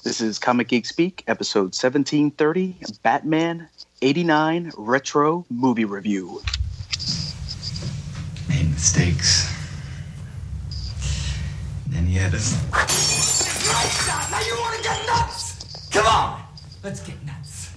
This is Comic Geek Speak, episode 1730, Batman 89 Retro Movie Review. Made mistakes. Then you had us. Now you want to get nuts? Come on, let's get nuts.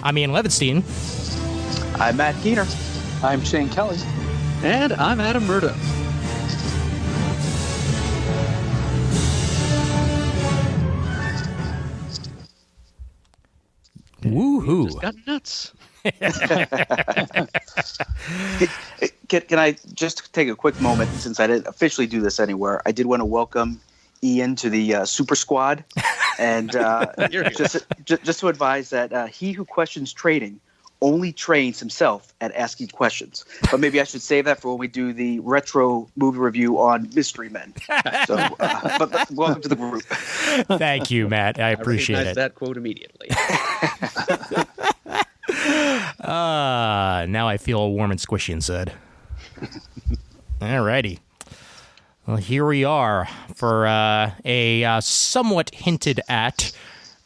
I'm Ian Levinstein. I'm Matt Keener. I'm Shane Kelly. And I'm Adam Murdoch. Woohoo. Just got nuts. Can I just take a quick moment, since I didn't officially do this anywhere? I did want to welcome Ian to the Super Squad, and just to advise that he who questions trading only trains himself at asking questions. But maybe I should save that for when we do the retro movie review on Mystery Men. So, but welcome to the group. Thank you, Matt. I appreciate it. That quote immediately. Now I feel warm and squishy inside. All righty. Well, here we are for a somewhat hinted at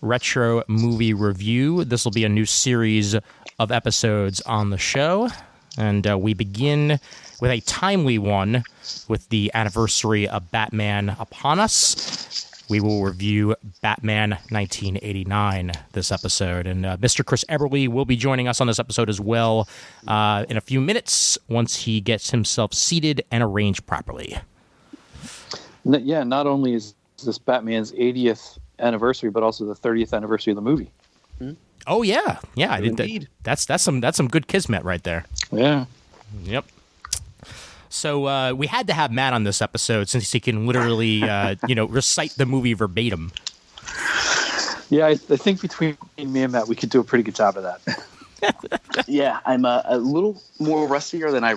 retro movie review. This will be a new series of episodes on the show, and we begin with a timely one with the anniversary of Batman upon us. We will review Batman 1989 this episode, and Mr. Chris Eberly will be joining us on this episode as well in a few minutes once he gets himself seated and arranged properly. Yeah, not only is this Batman's 80th anniversary, but also the 30th anniversary of the movie. Oh yeah, I did. Indeed. That's some good kismet right there. Yeah. Yep. So we had to have Matt on this episode since he can literally recite the movie verbatim. Yeah, I think between me and Matt, we could do a pretty good job of that. Yeah, I'm a little more rustier than I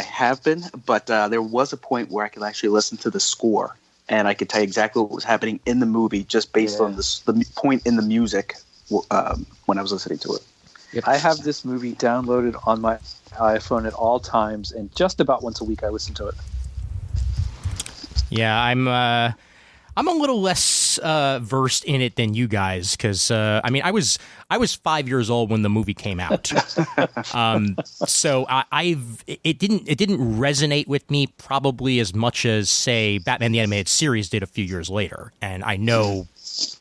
have been, but there was a point where I could actually listen to the score, and I could tell you exactly what was happening in the movie just based on the point in the music when I was listening to it. Yep. I have this movie downloaded on my iPhone at all times, and just about once a week I listen to it. Yeah, I'm a little less versed in it than you guys because I was 5 years old when the movie came out, so it didn't resonate with me probably as much as say Batman the Animated Series did a few years later, and I know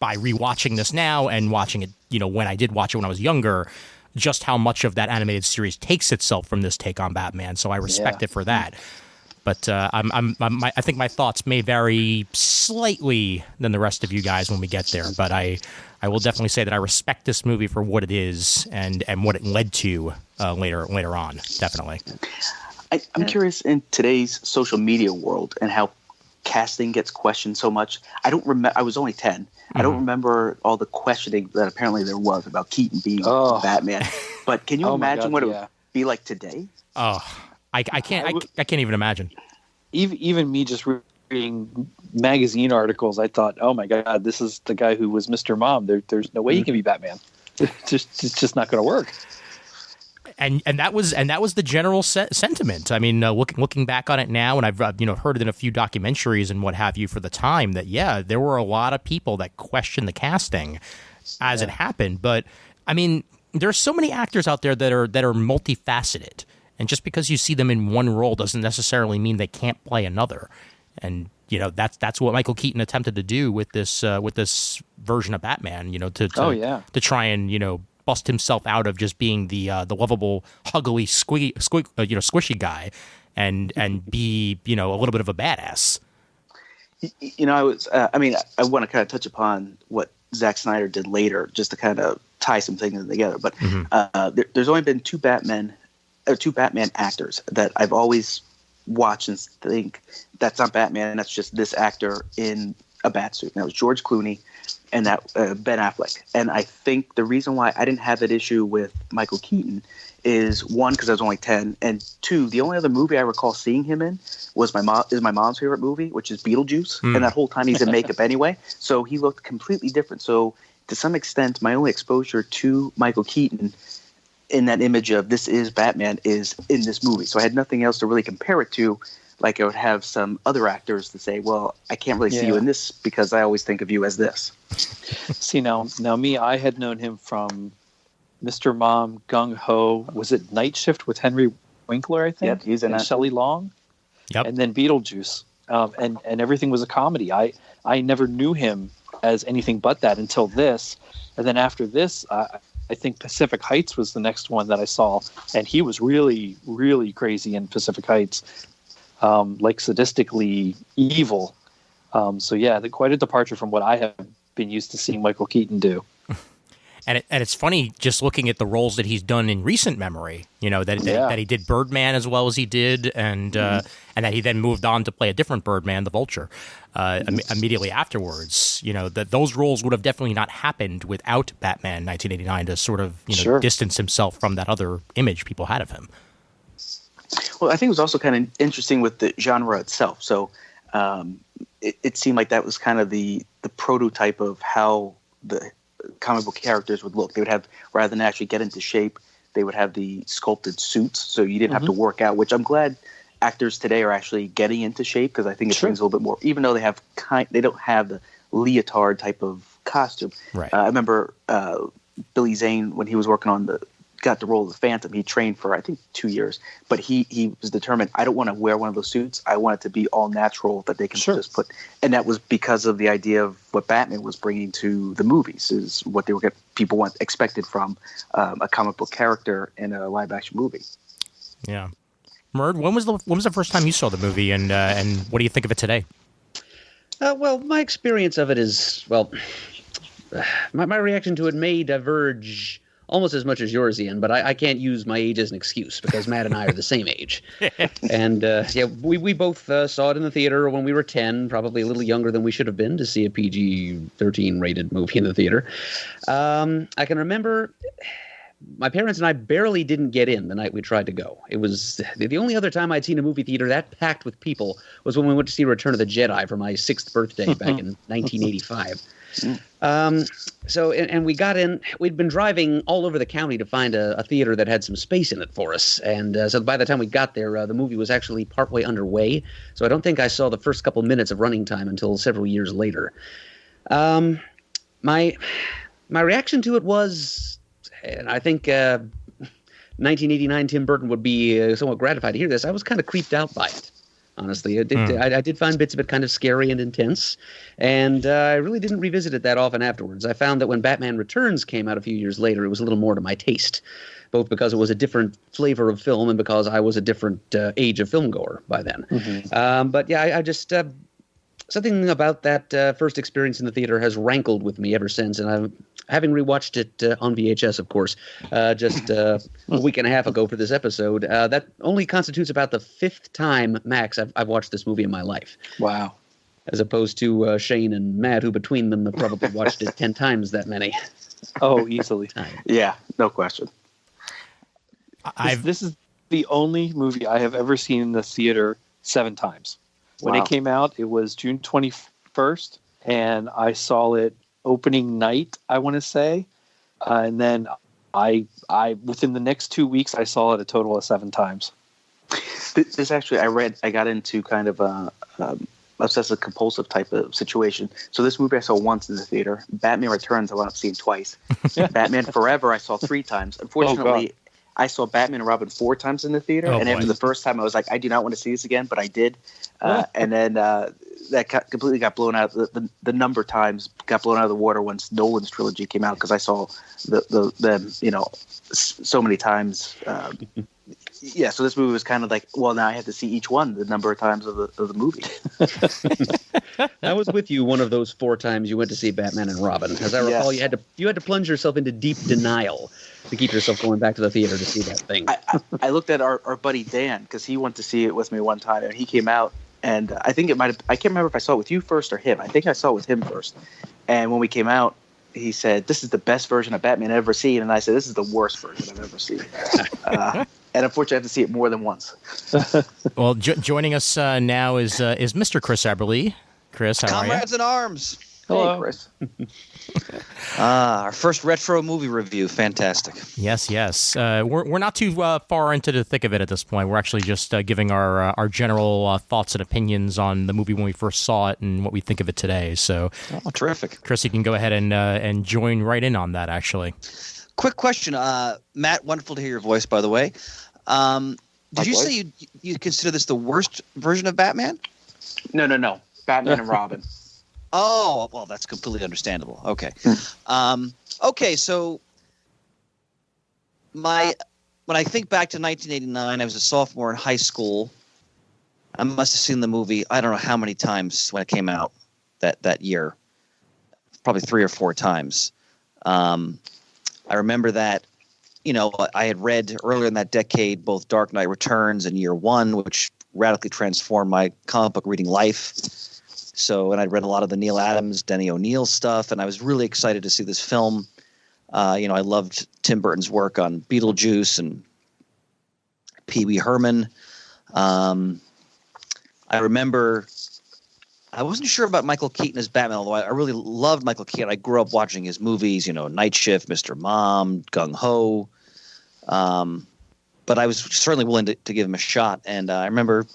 by rewatching this now and watching it, when I did watch it when I was younger, just how much of that animated series takes itself from this take on Batman. So I respect it for that. But I think my thoughts may vary slightly than the rest of you guys when we get there. But I will definitely say that I respect this movie for what it is and what it led to later on. Definitely. I'm curious in today's social media world and how casting gets questioned so much. I don't remember. I was only 10. I don't remember all the questioning that apparently there was about Keaton being Batman. But can you imagine what it would be like today? Oh, I can't even imagine. Even me just reading magazine articles, I thought, oh my God, this is the guy who was Mr. Mom. There's no way he can be Batman. It's just not going to work. And that was the general sentiment. I mean, looking back on it now, and I've heard it in a few documentaries and what have you for the time, that there were a lot of people that questioned the casting as it happened. But I mean, there are so many actors out there that are multifaceted, and just because you see them in one role doesn't necessarily mean they can't play another. And that's what Michael Keaton attempted to do with this version of Batman. To try and bust himself out of just being the lovable, huggly, squishy guy, and be a little bit of a badass. I want to kind of touch upon what Zack Snyder did later, just to kind of tie some things together. But there's only been two Batman actors that I've always watch and think that's not Batman, that's just this actor in a bat suit. And that was George Clooney and that Ben Affleck. And I think the reason why I didn't have that issue with Michael Keaton is, one, because I was only 10, and two, the only other movie I recall seeing him in was my mom's favorite movie, which is Beetlejuice, and that whole time he's in makeup anyway, so he looked completely different. So to some extent, my only exposure to Michael Keaton in that image of this is Batman is in this movie. So I had nothing else to really compare it to. Like I would have some other actors to say, well, I can't really see you in this because I always think of you as this. See, now me, I had known him from Mr. Mom, Gung Ho. Was it Night Shift with Henry Winkler, I think? Yep, he's in and that. Shelley Long. Yep. And then Beetlejuice. And everything was a comedy. I never knew him as anything but that until this. And then after this, I think Pacific Heights was the next one that I saw. And he was really, really crazy in Pacific Heights. Like sadistically evil. So yeah, quite a departure from what I have been used to seeing Michael Keaton do. And it's funny just looking at the roles that he's done in recent memory, that he did Birdman as well as he did, and that he then moved on to play a different Birdman, the Vulture, immediately afterwards. That those roles would have definitely not happened without Batman 1989 to sort of distance himself from that other image people had of him. Well, I think it was also kind of interesting with the genre itself. So it seemed like that was kind of the prototype of how the comic book characters would look. They would have, rather than actually get into shape, they would have the sculpted suits. So you didn't have to work out, which I'm glad actors today are actually getting into shape, because I think it brings a little bit more, even though they don't have the leotard type of costume. Right. I remember Billy Zane, when he was working on got the role of the Phantom, he trained for I think 2 years, but he was determined, I don't want to wear one of those suits. I want it to be all natural, that they can just put, and that was because of the idea of what Batman was bringing to the movies, is what they were people expected from a comic book character in a live action movie. Yeah. Murd, when was the first time you saw the movie, and what do you think of it today? Well, my experience of it is, my reaction to it may diverge almost as much as yours, Ian, but I can't use my age as an excuse, because Matt and I are the same age. And we both saw it in the theater when we were 10, probably a little younger than we should have been to see a PG-13 rated movie in the theater. I can remember my parents and I barely didn't get in the night we tried to go. It was the only other time I'd seen a movie theater that packed with people was when we went to see Return of the Jedi for my 6th birthday back in 1985. So we got in. We'd been driving all over the county to find a theater that had some space in it for us. And so by the time we got there, the movie was actually partway underway. So I don't think I saw the first couple minutes of running time until several years later. My reaction to it was, and I think 1989 Tim Burton would be somewhat gratified to hear this, I was kind of creeped out by it. Honestly, I did find bits of it kind of scary and intense, and I really didn't revisit it that often afterwards. I found that when Batman Returns came out a few years later, it was a little more to my taste, both because it was a different flavor of film and because I was a different age of filmgoer by then. But yeah, I just something about that first experience in the theater has rankled with me ever since, and I'm having rewatched it on VHS, of course, just a week and a half ago for this episode. That only constitutes about the 5th time max I've watched this movie in my life. Wow. As opposed to Shane and Matt, who between them have probably watched it 10 times that many. Oh, easily. Yeah, no question. This is the only movie I have ever seen in the theater 7 times. When it came out, it was June 21st, and I saw it opening night, I want to say. And then I within the next 2 weeks, I saw it a total of 7 times. This actually, I got into kind of a obsessive compulsive type of situation. So this movie I saw once in the theater. Batman Returns I wound up seeing twice. Batman Forever I saw 3 times. Unfortunately, I saw Batman and Robin 4 times in the theater, and after the first time, I was like, I do not want to see this again, but I did. And then that completely got blown out. The number of times got blown out of the water once Nolan's trilogy came out, because I saw them, so many times. Yeah, so this movie was kind of like, well, now I have to see each one the number of times of the movie. I was with you one of those 4 times you went to see Batman and Robin. As I recall, you had to plunge yourself into deep denial to keep yourself going back to the theater to see that thing. I looked at our buddy Dan, because he went to see it with me one time, and he came out and I think it might have. I can't remember if I saw it with you first or him. I think I saw it with him first. And when we came out, he said, "This is the best version of Batman I've ever seen," and I said, "This is the worst version I've ever seen." And unfortunately, I have to see it more than once. Well, joining us now is Mr. Chris Eberly. Chris, how Comrades in Arms. Hello, hey, Chris. Our first retro movie review. Fantastic. Yes. We're not too far into the thick of it at this point. We're actually just giving our general thoughts and opinions on the movie when we first saw it and what we think of it today. So, terrific. Chris, you can go ahead and join right in on that, actually. Quick question. Matt, wonderful to hear your voice, by the way. Did you say you consider this the worst version of Batman? No. Batman and Robin. Oh, well, that's completely understandable. Okay. Okay, so when I think back to 1989, I was a sophomore in high school. I must have seen the movie, I don't know how many times when it came out that year. Probably 3 or 4 times. I remember that, I had read earlier in that decade both Dark Knight Returns and Year One, which radically transformed my comic book reading life. So, and I'd read a lot of the Neil Adams, Denny O'Neil stuff, and I was really excited to see this film. I loved Tim Burton's work on Beetlejuice and Pee Wee Herman. I remember I wasn't sure about Michael Keaton as Batman, although I really loved Michael Keaton. I grew up watching his movies, Night Shift, Mr. Mom, Gung Ho. But I was certainly willing to give him a shot, and I remember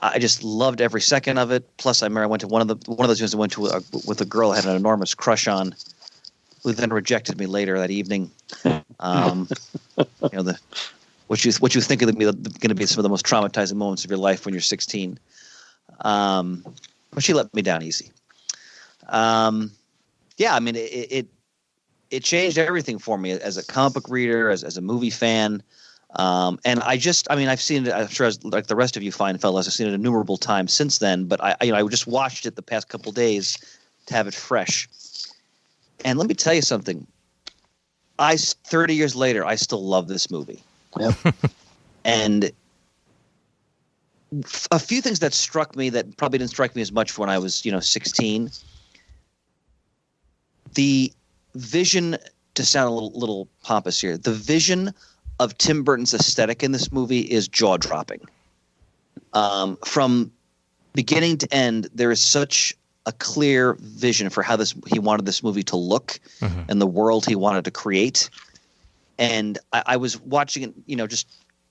I just loved every second of it. Plus, I remember I went to one of those things I went to with a girl I had an enormous crush on, who then rejected me later that evening. What you think are going to be some of the most traumatizing moments of your life when you're 16. But she let me down easy. It changed everything for me as a comic book reader, as a movie fan. And I've seen it, I'm sure as like the rest of you fine fellas, I've seen it innumerable times since then, but I just watched it the past couple days to have it fresh. And let me tell you something. 30 years later, I still love this movie. Yep. And a few things that struck me that probably didn't strike me as much when I was, 16. The vision, to sound a little pompous here, the vision of Tim Burton's aesthetic in this movie is jaw-dropping. From beginning to end, there is such a clear vision for how he wanted this movie to look and the world he wanted to create. And I was watching it, just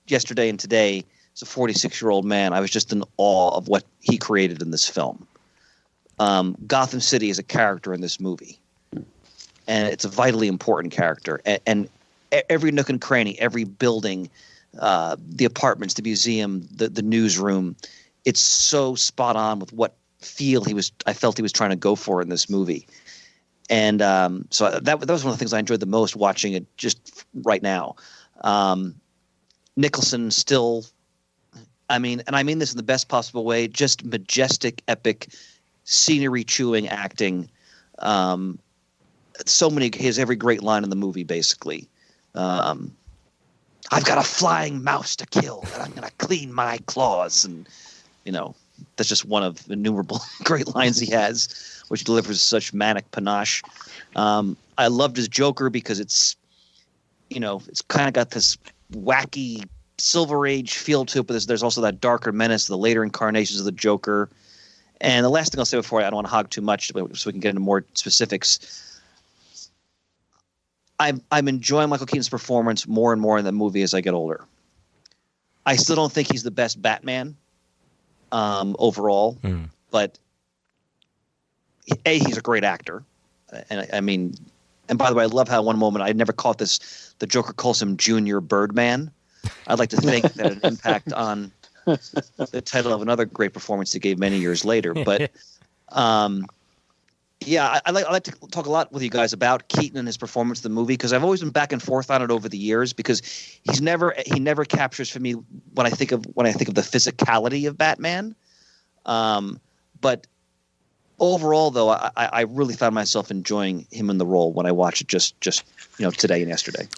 yesterday and today. As a 46-year-old man, I was just in awe of what he created in this film. Gotham City is a character in this movie, and it's a vitally important character. And every nook and cranny, every building, the apartments, the museum, the newsroom, it's so spot on with what I felt he was trying to go for in this movie. And so that was one of the things I enjoyed the most watching it just right now. Nicholson still, and I mean this in the best possible way, just majestic, epic, scenery-chewing acting. He has every great line in the movie, basically. I've got a flying mouse to kill, and I'm going to clean my claws. And, that's just one of innumerable great lines he has, which delivers such manic panache. I loved his Joker because it's kind of got this wacky Silver Age feel to it, but there's also that darker menace, the later incarnations of the Joker. And the last thing I'll say before I don't want to hog too much, so we can get into more specifics. I'm enjoying Michael Keaton's performance more and more in the movie as I get older. I still don't think he's the best Batman overall, but he's a great actor. And by the way, I love how one moment I never caught this. The Joker calls him Junior Birdman. I'd like to think that had an impact on the title of another great performance he gave many years later. But I like to talk a lot with you guys about Keaton and his performance in the movie, because I've always been back and forth on it over the years, because he never captures for me when I think of the physicality of Batman. But overall, though, I really found myself enjoying him in the role when I watched it just today and yesterday.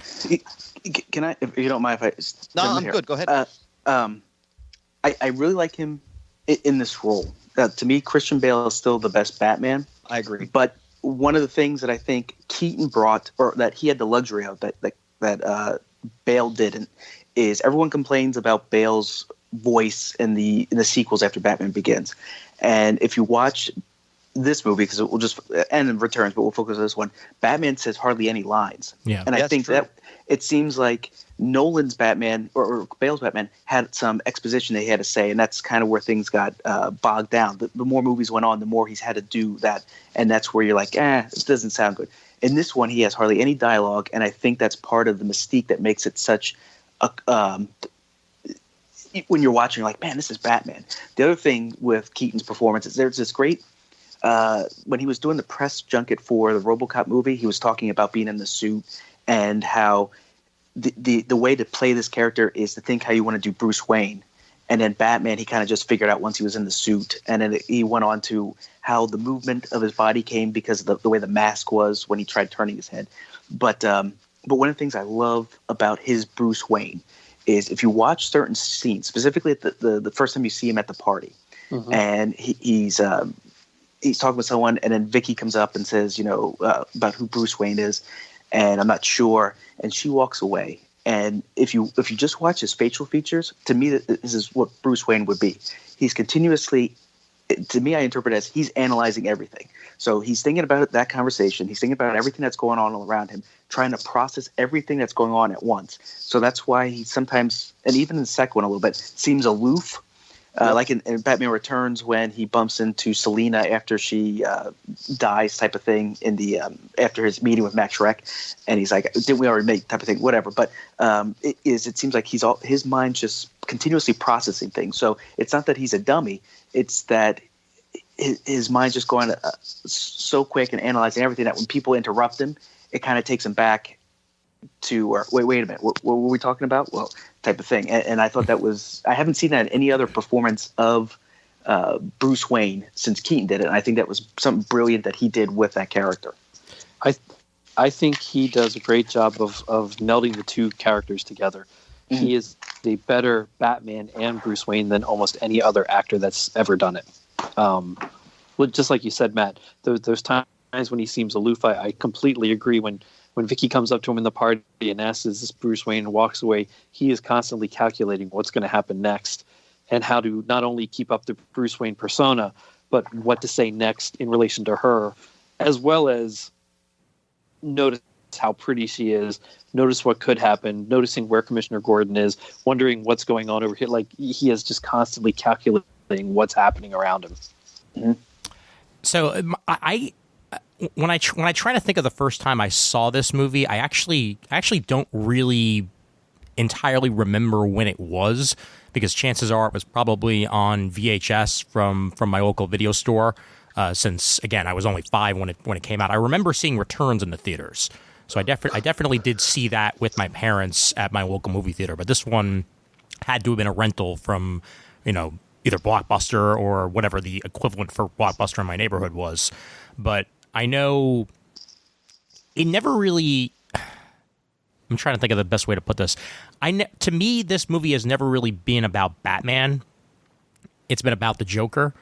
Can I, if you don't mind, if I? No, I'm good. Go ahead. I really like him in this role. To me, Christian Bale is still the best Batman. I agree. But one of the things that I think Keaton brought, or that he had the luxury of, that Bale didn't, is everyone complains about Bale's voice in the sequels after Batman Begins. And if you watch this movie, because it will just end in Returns, but we'll focus on this one, Batman says hardly any lines. Yeah, and I think that it seems like Nolan's Batman or Bale's Batman had some exposition that he had to say, and that's kind of where things got bogged down. The more movies went on, the more he's had to do that, and that's where you're like, this doesn't sound good. In this one, he has hardly any dialogue, and I think that's part of the mystique that makes it such a when you're watching, you're like, man, this is Batman. The other thing with Keaton's performance is there's this great when he was doing the press junket for the RoboCop movie, he was talking about being in the suit and how the way to play this character is to think how you want to do Bruce Wayne. And then Batman, he kind of just figured out once he was in the suit. And then he went on to how the movement of his body came because of the way the mask was when he tried turning his head. But one of the things I love about his Bruce Wayne is if you watch certain scenes, specifically at the first time you see him at the party, and he's talking with someone, and then Vicky comes up and says, about who Bruce Wayne is, and I'm not sure, and she walks away. And if you just watch his facial features, to me, this is what Bruce Wayne would be. He's continuously, to me, I interpret it as he's analyzing everything. So he's thinking about that conversation. He's thinking about everything that's going on around him, trying to process everything that's going on at once. So that's why he sometimes, and even in the second one a little bit, seems aloof. Like in Batman Returns when he bumps into Selina after she dies type of thing in the after his meeting with Max Schreck, and he's like, didn't we already make type of thing, whatever. But it seems like his mind's just continuously processing things. So it's not that he's a dummy, it's that his mind's just going so quick and analyzing everything that when people interrupt him, it kind of takes him back to, or wait a minute, what were we talking about? Well, type of thing. And I thought that was, I haven't seen that in any other performance of Bruce Wayne since Keaton did it. And I think that was something brilliant that he did with that character. I think he does a great job of melding the two characters together. Mm-hmm. He is a better Batman and Bruce Wayne than almost any other actor that's ever done it. Just like you said, Matt, those times when he seems aloof, I completely agree. When Vicky comes up to him in the party and asks, is this Bruce Wayne, and walks away, he is constantly calculating what's going to happen next and how to not only keep up the Bruce Wayne persona, but what to say next in relation to her, as well as notice how pretty she is, notice what could happen, noticing where Commissioner Gordon is, wondering what's going on over here. Like, he is just constantly calculating what's happening around him. Mm-hmm. So when I try to think of the first time I saw this movie, I actually don't really entirely remember when it was, because chances are it was probably on VHS from my local video store. Since again I was only 5 when it came out, I remember seeing Returns in the theaters, so I definitely did see that with my parents at my local movie theater. But this one had to have been a rental from either Blockbuster or whatever the equivalent for Blockbuster in my neighborhood was. But I know it never really. I'm trying to think of the best way to put this. To me, this movie has never really been about Batman. It's been about the Joker,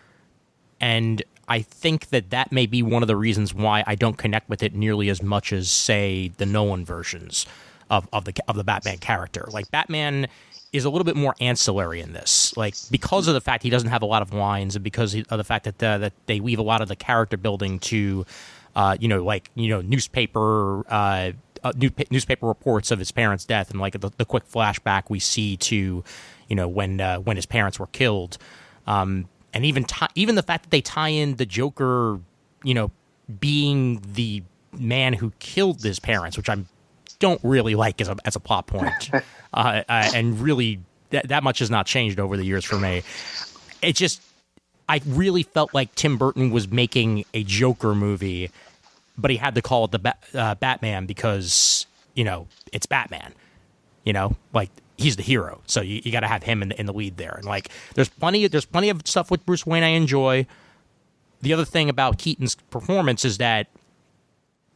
and I think that may be one of the reasons why I don't connect with it nearly as much as, say, the Nolan versions of the Batman character. Like, Batman is a little bit more ancillary in this, like, because of the fact he doesn't have a lot of lines, and because of the fact that they leave a lot of the character building to, newspaper reports of his parents' death, and like the quick flashback we see to, when his parents were killed, and even the fact that they tie in the Joker, being the man who killed his parents, which I don't really like as a plot point, and really that much has not changed over the years for me. I really felt like Tim Burton was making a Joker movie, but he had to call it the Batman because it's Batman, like he's the hero, so you got to have him in the lead there. And like there's plenty of stuff with Bruce Wayne I enjoy. The other thing about Keaton's performance is that,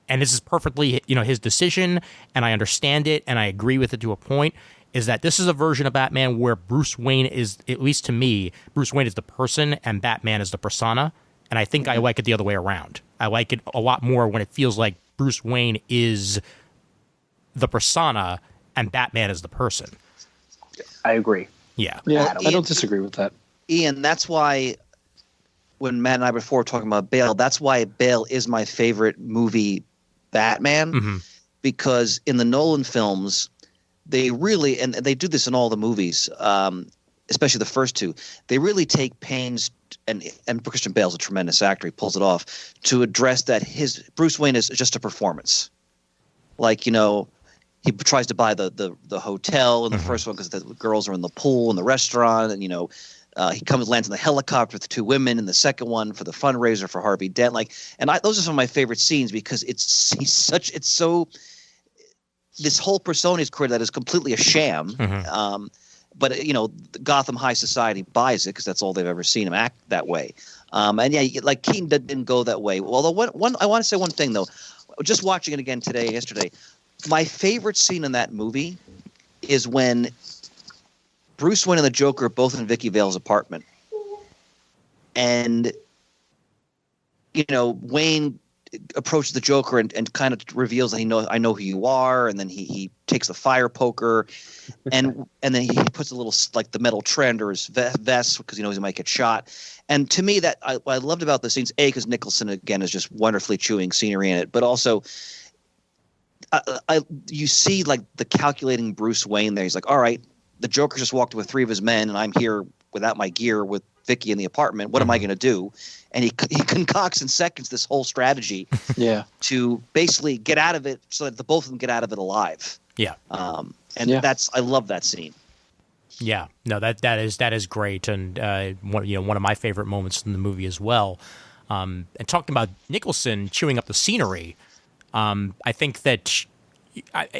and this is perfectly his decision, and I understand it and I agree with it to a point, is that this is a version of Batman where Bruce Wayne is, at least to me, Bruce Wayne is the person and Batman is the persona. And I think I like it the other way around. I like it a lot more when it feels like Bruce Wayne is the persona and Batman is the person. I agree. Yeah. Yeah, I don't disagree with that. Ian, that's why when Matt and I before were talking about Bale, that's why Bale is my favorite movie Batman, because in the Nolan films, they really, and they do this in all the movies, especially the first two, they really take pains, and Christian Bale's a tremendous actor, he pulls it off, to address that his Bruce Wayne is just a performance. Like, you know, he tries to buy the hotel in the first one because the girls are in the pool and the restaurant, and, you know, he lands in the helicopter with 2 women in the second one for the fundraiser for Harvey Dent. Like, and those are some of my favorite scenes because this whole persona is created that is completely a sham. But, you know, Gotham High Society buys it because that's all they've ever seen him act that way. And yeah, like Keaton didn't go that way. Although I want to say one thing though, just watching it again yesterday, my favorite scene in that movie is when Bruce Wayne and the Joker are both in Vicky Vale's apartment. And, you know, Wayne approaches the Joker and kind of reveals that I know who you are. And then he takes the fire poker and then he puts a little, like, the metal tray under his vest because he knows he might get shot. And to me, that what I loved about the scenes, because Nicholson, again, is just wonderfully chewing scenery in it, but also you see, like, the calculating Bruce Wayne there. He's like, all right, the Joker just walked with 3 of his men, and I'm here without my gear with Vicky in the apartment. What am I going to do? And he concocts in seconds this whole strategy to basically get out of it so that the both of them get out of it alive. Yeah. I love that scene. Yeah. No, that is great. And, one of my favorite moments in the movie as well. And talking about Nicholson chewing up the scenery, I think that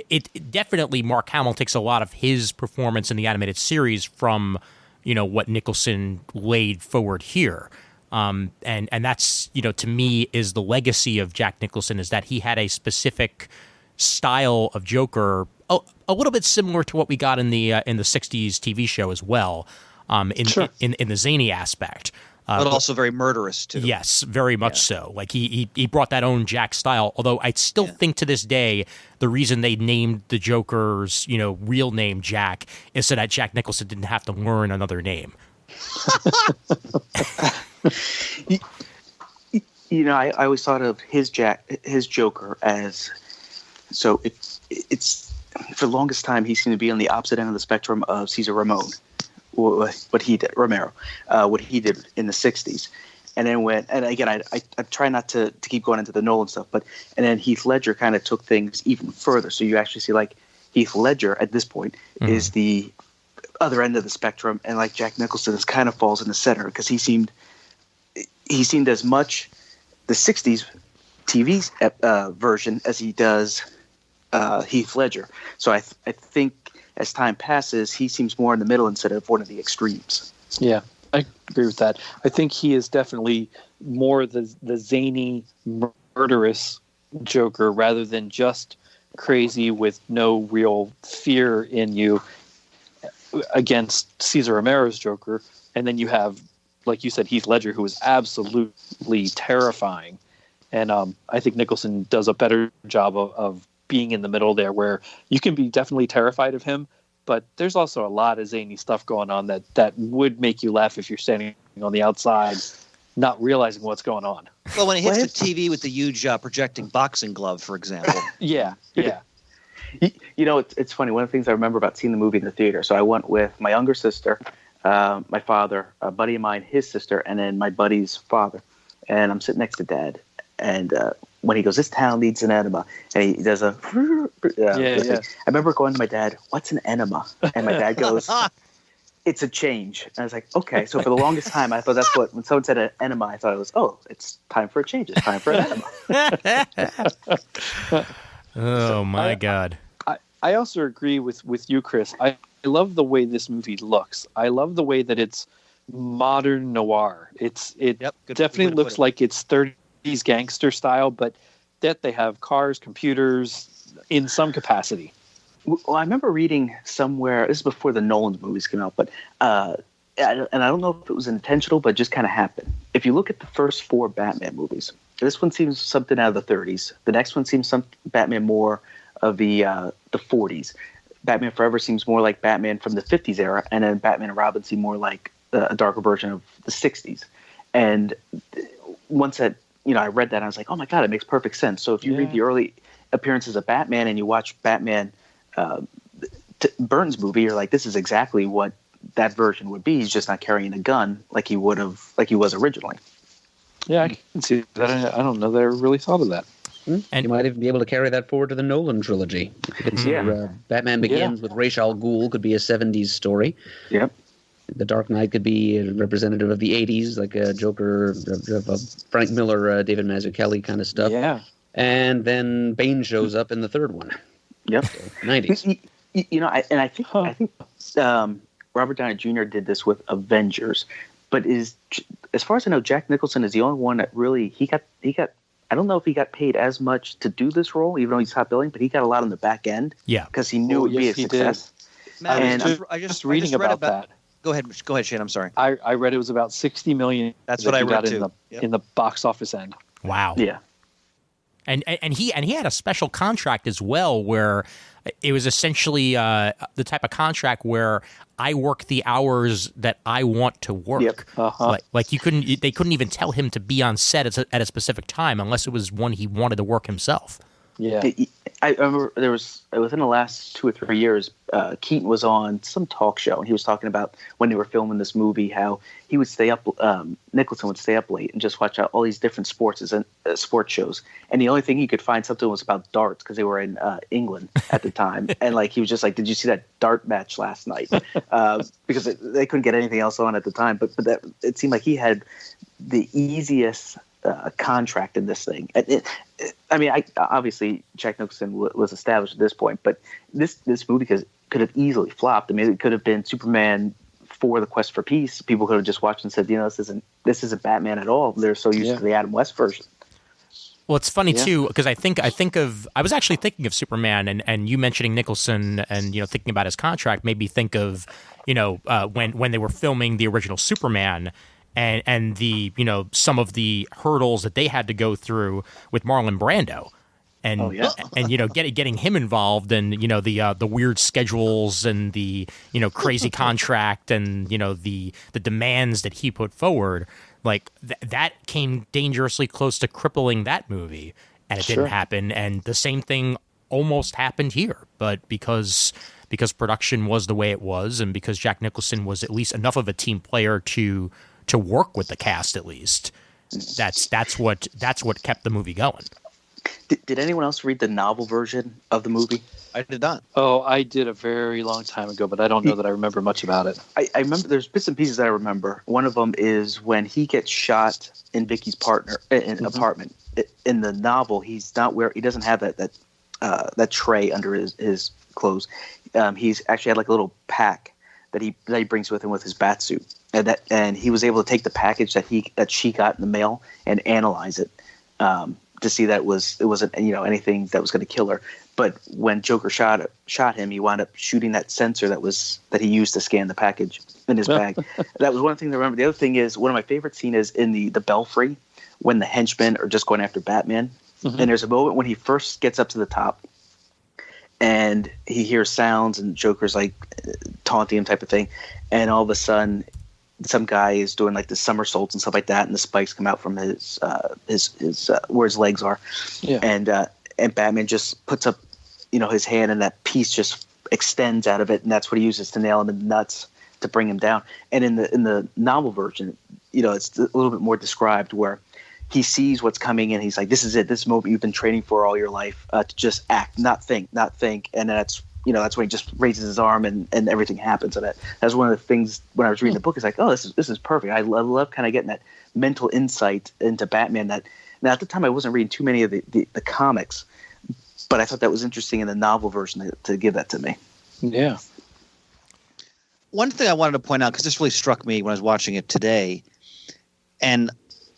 it definitely, Mark Hamill takes a lot of his performance in the animated series from, what Nicholson laid forward here. And that's, to me, is the legacy of Jack Nicholson, is that he had a specific style of Joker, a little bit similar to what we got in the 60s TV show as well, in the zany aspect. But also very murderous, too. Yes, very much so. Like, he brought that own Jack style, although I still think to this day the reason they named the Joker's, real name Jack is so that Jack Nicholson didn't have to learn another name. I always thought of his Joker as, so it's for the longest time he seemed to be on the opposite end of the spectrum of Cesar Romero, what he did in the 60s. And then I try not to keep going into the Nolan stuff, and then Heath Ledger kind of took things even further. So you actually see, like, Heath Ledger at this point is the other end of the spectrum, and like Jack Nicholson kind of falls in the center because he seemed as much the 60s TV version as he does Heath Ledger. So I think as time passes, he seems more in the middle instead of one of the extremes. Yeah, I agree with that. I think he is definitely more the zany, murderous Joker rather than just crazy with no real fear in you against Cesar Romero's Joker. And then you have, like you said, Heath Ledger, who is absolutely terrifying. And I think Nicholson does a better job of being in the middle there, where you can be definitely terrified of him, but there's also a lot of zany stuff going on that would make you laugh if you're standing on the outside, not realizing what's going on. Well, when it hits the TV with the huge projecting boxing glove, for example. Yeah. It's funny. One of the things I remember about seeing the movie in the theater. So I went with my younger sister, my father, a buddy of mine, his sister, and then my buddy's father. And I'm sitting next to Dad. And when he goes, "This town needs an enema," and he does a I remember going to my dad, "What's an enema?" And my dad goes, "It's a change." And I was like, okay. So for the longest time, I thought that's what, when someone said an enema, I thought it was, it's time for a change. It's time for an enema. Oh my God. I also agree with you, Chris. I love the way this movie looks. I love the way that it's modern noir. It definitely looks like it's 30s gangster style, but that they have cars, computers in some capacity. Well, I remember reading somewhere, this is before the Nolan movies came out, but and I don't know if it was intentional, but it just kind of happened. If you look at the first 4 Batman movies, this one seems something out of the 30s. The next one seems some Batman more of the 40s. Batman Forever seems more like Batman from the 50s era, and then Batman and Robin seem more like a darker version of the 60s. And once that, I read that, and I was like, oh my God, it makes perfect sense. So if you read the early appearances of Batman and you watch Batman, Burton's movie, you're like, this is exactly what that version would be. He's just not carrying a gun like he was originally. Yeah, I can see that. I don't know that I really thought of that. And you might even be able to carry that forward to the Nolan trilogy. You can see Batman Begins with Ra's al Ghul could be a 70s story. Yep. The Dark Knight could be a representative of the 80s, like a Joker, Frank Miller, David Mazzucchelli kind of stuff. Yeah. And then Bane shows up in the third one. Yep. So, 90s. I think Robert Downey Jr. did this with Avengers, but as far as I know, Jack Nicholson is the only one that really he got. I don't know if he got paid as much to do this role, even though he's top billing, but he got a lot on the back end. Yeah, because he knew it would be a success. Matt, I just reading about that. Go ahead, Shane. I'm sorry. I read it was about $60 million. That's what I read too. In the box office end. Wow. Yeah. And he had a special contract as well, where it was essentially the type of contract where I work the hours that I want to work. Yep. Like they couldn't even tell him to be on set at a specific time unless it was one he wanted to work himself. Yeah. I remember there was, within the last 2 or 3 years, Keaton was on some talk show, and he was talking about when they were filming this movie, how he would stay up, Nicholson would stay up late and just watch out all these different sports shows. And the only thing he could find something was about darts, because they were in England at the time. And like he was just like, did you see that dart match last night? Because they couldn't get anything else on at the time. But that, it seemed like he had the easiest contract in this thing. Obviously Jack Nicholson was established at this point, but this movie could have easily flopped. I mean, it could have been Superman 4: The Quest for Peace. People could have just watched and said, this isn't Batman at all. They're so used to the Adam West version. Well, it's funny too, because I was actually thinking of Superman, and you mentioning Nicholson and thinking about his contract made me think of when they were filming the original Superman. And the some of the hurdles that they had to go through with Marlon Brando, and getting him involved, and the weird schedules and the crazy contract and the demands that he put forward, like that came dangerously close to crippling that movie, and it didn't happen. And the same thing almost happened here, but because production was the way it was, and because Jack Nicholson was at least enough of a team player to work with the cast, at least that's what kept the movie going. Did anyone else read the novel version of the movie? I did not. Oh, I did a very long time ago, but I don't know that I remember much about it. I remember there's bits and pieces that I remember. One of them is when he gets shot in Vicky's apartment. In the novel, he doesn't have that tray under his clothes. He's actually had like a little pack that he brings with him with his bat suit, and he was able to take the package that she got in the mail and analyze it to see that it wasn't anything that was going to kill her. But when Joker shot him, he wound up shooting that sensor that he used to scan the package in his bag. That was one thing to remember. The other thing is, one of my favorite scenes is in the Belfry when the henchmen are just going after Batman, and there's a moment when he first gets up to the top. And he hears sounds, and Joker's like taunting him, type of thing. And all of a sudden, some guy is doing like the somersaults and stuff like that, and the spikes come out from his where his legs are. Yeah. And Batman just puts up, his hand, and that piece just extends out of it, and that's what he uses to nail him in the nuts to bring him down. And in the novel version, it's a little bit more described, where he sees what's coming, and he's like, this is it. This moment you've been training for all your life, to just act, not think. And that's when he just raises his arm and everything happens. And that's one of the things when I was reading the book, is like, oh, this is perfect. I love kind of getting that mental insight into Batman. Now at the time I wasn't reading too many of the comics, but I thought that was interesting in the novel version to give that to me. Yeah. One thing I wanted to point out, because this really struck me when I was watching it today, and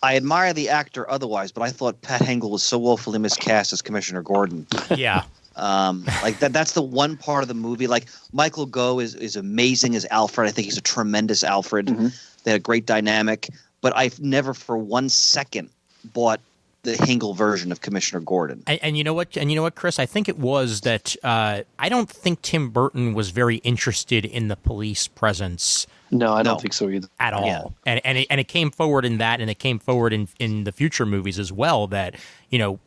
I admire the actor otherwise, but I thought Pat Hingle was so woefully miscast as Commissioner Gordon. Yeah. Like that's the one part of the movie. Like Michael Gough is amazing as Alfred. I think he's a tremendous Alfred. Mm-hmm. They had a great dynamic, but I've never for 1 second bought the Hingle version of Commissioner Gordon. And you know what? And you know what, Chris? I think it was that I don't think Tim Burton was very interested in the police presence. No, I don't think so either. At all. Yeah. And it came forward in that, and it came forward in the future movies as well, that, you know,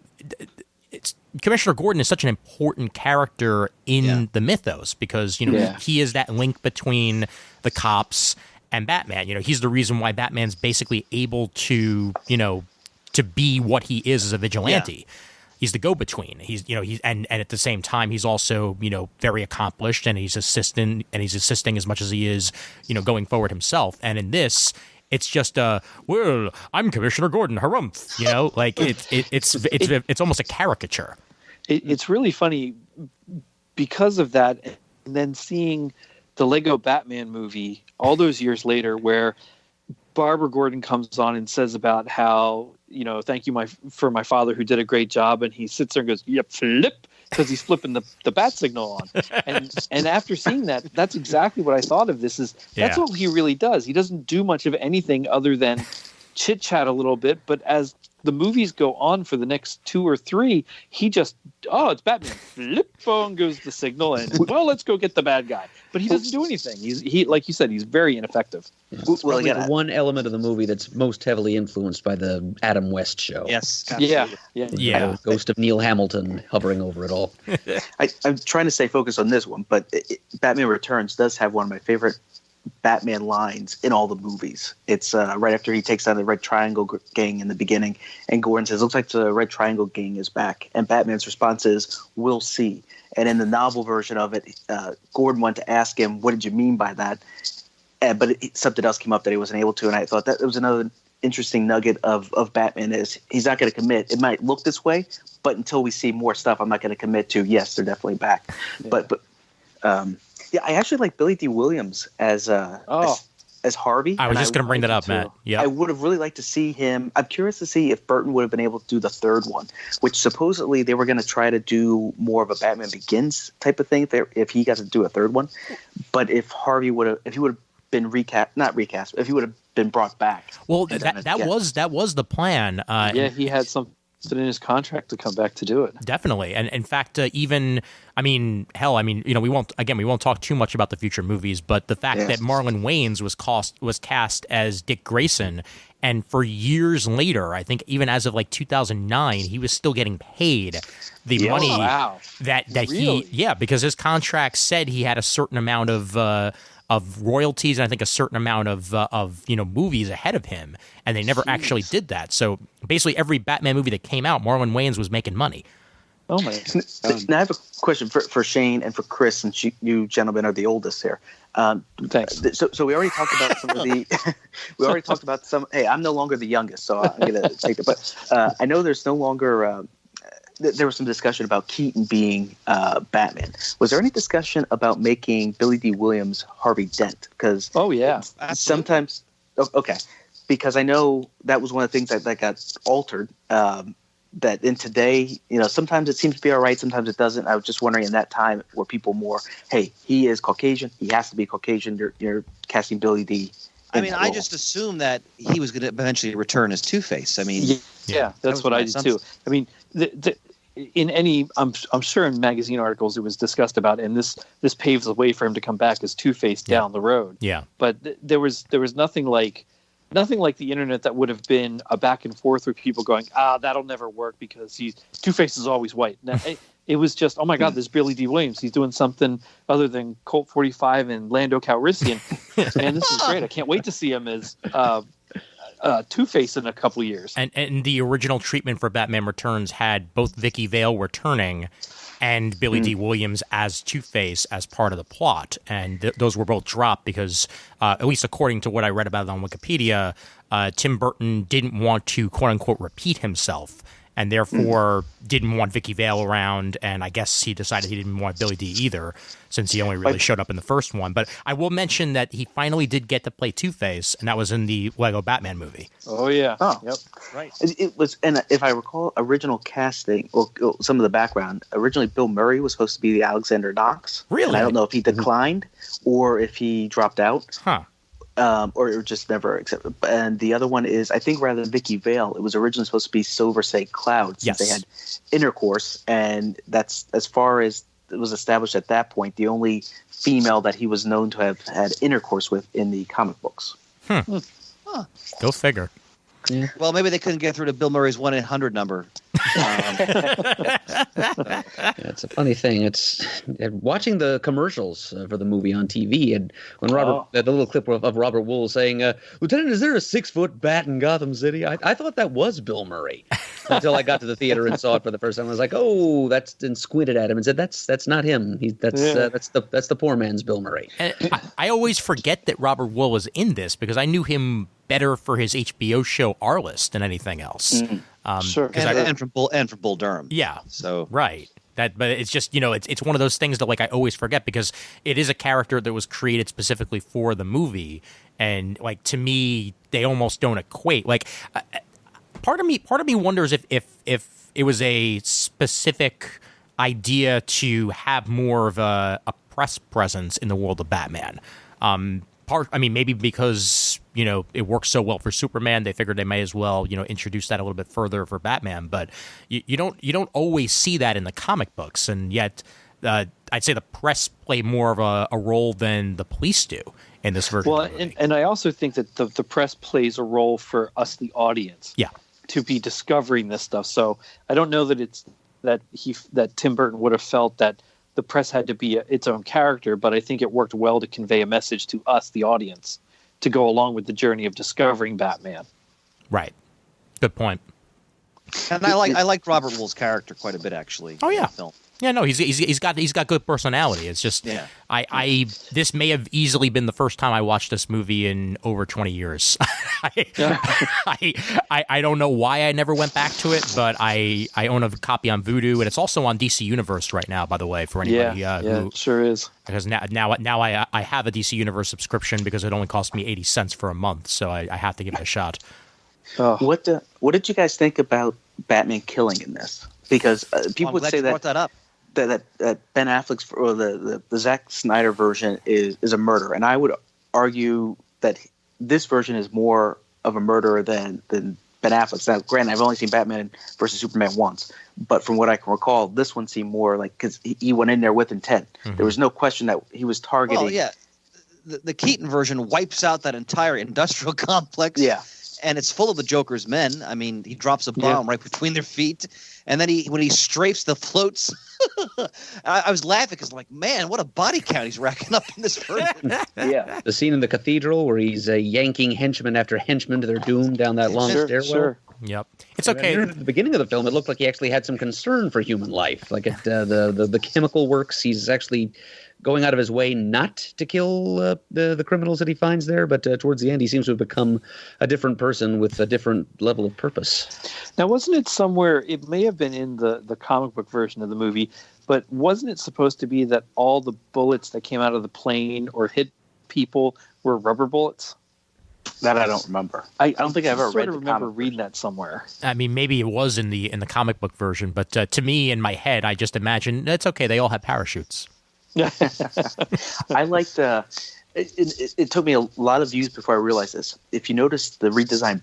Commissioner Gordon is such an important character in the mythos because, you know, he is that link between the cops and Batman. You know, he's the reason why Batman's basically able to, you know, to be what he is as a vigilante. He's the go-between. And at the same time, he's also, you know, very accomplished, and he's assisting as much as he is, you know, going forward himself. And in this, it's just well, I'm Commissioner Gordon, harumph. You know, like it's almost a caricature. It's really funny because of that, and then seeing the Lego Batman movie all those years later, where Barbara Gordon comes on and says about how, you know, thank you for my father who did a great job, and he sits there and goes, yep, flip, because he's flipping the bat signal on. And after seeing that, that's exactly what I thought of this. That's all he really does. He doesn't do much of anything other than chit chat a little bit, but as the movies go on for the next 2 or 3, he just, it's Batman. Flip, on goes the signal, and well, let's go get the bad guy. But he doesn't do anything. He like you said, he's very ineffective. It's probably the one element of the movie that's most heavily influenced by the Adam West show. Yes. Absolutely. Yeah. Ghost of Neil Hamilton hovering over it all. I'm trying to stay focused on this one, but Batman Returns does have one of my favorite Batman lines in all the movies. It's right after he takes on the Red Triangle gang in the beginning, and Gordon says, looks like the Red Triangle gang is back. And Batman's response is, we'll see. And in the novel version of it, Gordon wanted to ask him, what did you mean by that? But something else came up that he wasn't able to, and I thought that was another interesting nugget of Batman is he's not going to commit. It might look this way, but until we see more stuff, I'm not going to commit to, yes, they're definitely back. Yeah. Yeah, I actually like Billy D. Williams as Harvey. I was just going to bring that up, Matt. Yeah, I would have really liked to see him. I'm curious to see if Burton would have been able to do the third one, which supposedly they were going to try to do more of a Batman Begins type of thing if he got to do a third one. But if he would have been if he would have been brought back. Well, that was the plan. He had something in his contract to come back to do it. Definitely. And in fact, we won't talk too much about the future movies, but the fact that Marlon Wayans was cast as Dick Grayson, and for years later, I think even as of like 2009, he was still getting paid the money that really? Because his contract said he had a certain amount of royalties, and I think a certain amount of movies ahead of him, and they never actually did that. So basically, every Batman movie that came out, Marlon Wayans was making money. Oh my God. Now I have a question for Shane and for Chris, since you gentlemen are the oldest here. Thanks. So we already talked about some of the. We already talked about some. Hey, I'm no longer the youngest, so I'm gonna take it. But I know there's no longer. There was some discussion about Keaton being Batman. Was there any discussion about making Billy D. Williams Harvey Dent? Because sometimes, okay, because I know that was one of the things that got altered. That in today, sometimes it seems to be all right, sometimes it doesn't. I was just wondering, in that time, were people more, hey, he is Caucasian, he has to be Caucasian. You're casting Billy D. I mean, I just assumed that he was going to eventually return as Two-Face. I mean, that's what I did too. I mean, I'm sure in magazine articles it was discussed about, and this paves the way for him to come back as Two-Face down the road. Yeah, but there was nothing like the internet that would have been a back and forth with people going, that'll never work because Two-Face is always white. Now, it was just, oh my God, there's Billy D. Williams. He's doing something other than Colt 45 and Lando Calrissian. Man, this is great. I can't wait to see him as Two-Face in a couple of years. And the original treatment for Batman Returns had both Vicky Vale returning and Billy D. Williams as Two-Face as part of the plot. And those were both dropped because, at least according to what I read about it on Wikipedia, Tim Burton didn't want to, quote-unquote, repeat himself. and therefore didn't want Vicky Vale around, and I guess he decided he didn't want Billy Dee either, since he only really showed up in the first one. But I will mention that he finally did get to play Two-Face, and that was in the Lego Batman movie. Oh, yeah. Oh, Yep. Right. It was, and if I recall, original casting, or some of the background, originally Bill Murray was supposed to be the Alexander Knox. Really? And I don't know if he declined or if he dropped out. Huh. Or just never accepted. And the other one is, I think rather than Vicky Vale, it was originally supposed to be Silver Sage Cloud, since they had intercourse, and that's, as far as it was established at that point, the only female that he was known to have had intercourse with in the comic books. Go figure. Yeah. Well, maybe they couldn't get through to Bill Murray's 1-800 number. Yeah, it's a funny thing. It's watching the commercials for the movie on TV, and when Robert, the little clip of Robert Wool saying, "Lieutenant, is there a 6-foot bat in Gotham City?" I thought that was Bill Murray until I got to the theater and saw it for the first time. I was like, "Oh, that's," and squinted at him and said, "That's not him. That's the poor man's Bill Murray." And I always forget that Robert Wool was in this because I knew him better for his HBO show Arliss than anything else. Sure. And from Bull Durham. Yeah. So right. But it's just, it's one of those things that, like, I always forget because it is a character that was created specifically for the movie, and, like, to me, they almost don't equate. Like, part of me wonders if it was a specific idea to have more of a press presence in the world of Batman. Maybe because, it works so well for Superman, they figured they may as well, introduce that a little bit further for Batman. But you don't always see that in the comic books, and yet I'd say the press play more of a role than the police do in this version. Well, of the movie. and I also think that the press plays a role for us, the audience. Yeah. To be discovering this stuff. So I don't know that it's that Tim Burton would have felt that the press had to be its own character, but I think it worked well to convey a message to us, the audience, to go along with the journey of discovering Batman. Right. Good point. And I liked Robert Wool's character quite a bit, actually. Oh, yeah. In the film. Yeah, no, he's got good personality. It's just, Yeah. I this may have easily been the first time I watched this movie in over 20 years. I don't know why I never went back to it, but I own a copy on Vudu, and it's also on DC Universe right now, by the way, for anybody who it sure is. because now I have a DC Universe subscription because it only cost me 80 cents for a month, so I have to give it a shot. Oh. What did you guys think about Batman killing in this? Because people would say you brought that up. that Ben Affleck's or the Zack Snyder version is a murder, and I would argue that this version is more of a murder than Ben Affleck's. Now, granted, I've only seen Batman versus Superman once, but from what I can recall, this one seemed more like because he went in there with intent. Mm-hmm. There was no question that he was targeting. Well, yeah, the Keaton version wipes out that entire industrial complex. Yeah. And it's full of the Joker's men. I mean, he drops a bomb right between their feet, and then when he strafes the floats, I was laughing because I'm like, man, what a body count he's racking up in this version. Yeah, the scene in the cathedral where he's yanking henchman after henchman to their doom down that long stairwell. Sure. Yep, it's okay. At the beginning of the film, it looked like he actually had some concern for human life, like the chemical works. He's actually going out of his way not to kill the criminals that he finds there, but towards the end he seems to have become a different person with a different level of purpose. Now, wasn't it somewhere, it may have been in the comic book version of the movie, but wasn't it supposed to be that all the bullets that came out of the plane or hit people were rubber bullets? That I don't remember. I don't think I ever read. I remember reading that somewhere. I mean, maybe it was in the comic book version, but to me, in my head, I just imagine it's okay. They all have parachutes. I liked. It took me a lot of views before I realized this. If you notice the redesigned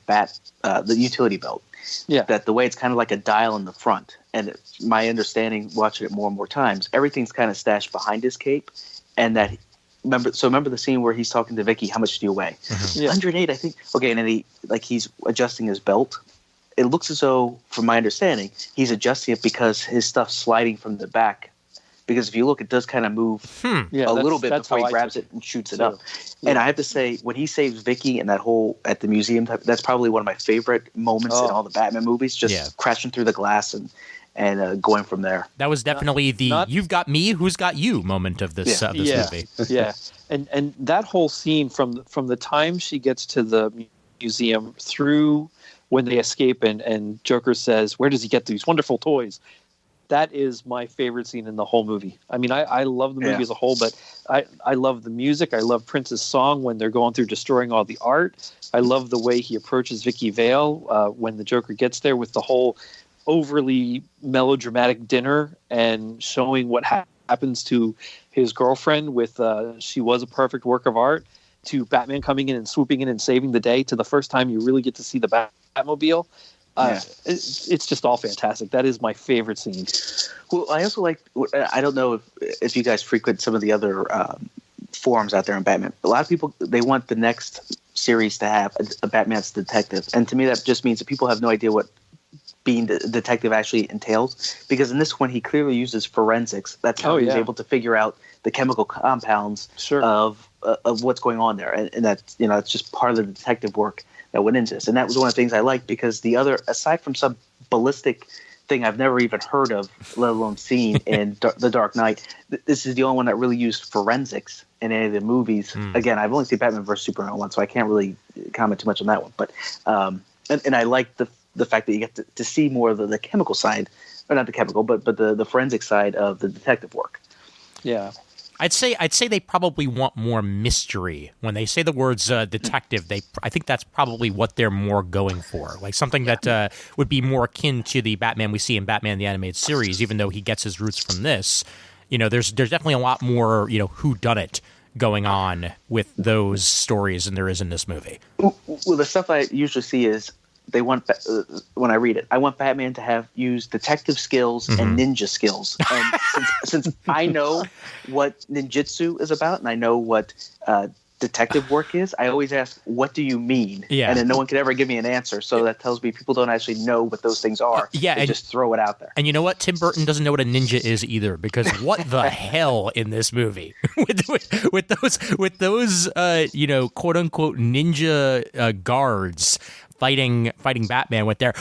the utility belt, that the way it's kind of like a dial in the front, and my understanding, watching it more and more times, everything's kind of stashed behind his cape, and that. Remember the scene where he's talking to Vicky, how much do you weigh? Mm-hmm. 108, I think. Okay, and then he's adjusting his belt. It looks as though, from my understanding, he's adjusting it because his stuff's sliding from the back. Because if you look, it does kind of move a little bit before he grabs it and shoots it up. Yeah. And I have to say, when he saves Vicky and that whole at the museum, that's probably one of my favorite moments in all the Batman movies. Just crashing through the glass and going from there. That was definitely "you've got me, who's got you" moment of this movie. Yeah, and that whole scene from the time she gets to the museum through when they escape and Joker says, "Where does he get these wonderful toys?" That is my favorite scene in the whole movie. I mean, I love the movie as a whole, but I love the music. I love Prince's song when they're going through destroying all the art. I love the way he approaches Vicky Vale when the Joker gets there with the whole overly melodramatic dinner and showing what happens to his girlfriend with she was a perfect work of art, to Batman coming in and swooping in and saving the day, to the first time you really get to see the Batmobile. It's just all fantastic. That is my favorite scene. Well, I also like, I don't know if you guys frequent some of the other forums out there on Batman. A lot of people, they want the next series to have a Batman's detective. And to me, that just means that people have no idea what being the detective actually entails. Because in this one, he clearly uses forensics. That's how he's able to figure out the chemical compounds of what's going on there. And that's, it's just part of the detective work that went into this. And that was one of the things I liked, because the other, aside from some ballistic thing I've never even heard of, let alone seen in The Dark Knight, this is the only one that really used forensics in any of the movies. Again, I've only seen Batman vs. Superman once, so I can't really comment too much on that one. But and I like the fact that you get to see more of the chemical side, or not the chemical, but the forensic side of the detective work. Yeah. I'd say they probably want more mystery when they say the words detective. I think that's probably what they're more going for, like something that would be more akin to the Batman we see in Batman the Animated Series. Even though he gets his roots from this, there's definitely a lot more whodunit going on with those stories than there is in this movie. Well, the stuff I usually see is they want, when I read it, I want Batman to have used detective skills and ninja skills. And since I know what ninjutsu is about, and I know what detective work is, I always ask, what do you mean? Yeah. And then no one can ever give me an answer. So that tells me people don't actually know what those things are. They just throw it out there. And you know what? Tim Burton doesn't know what a ninja is either, because what the hell in this movie with those quote unquote ninja guards fighting Batman with their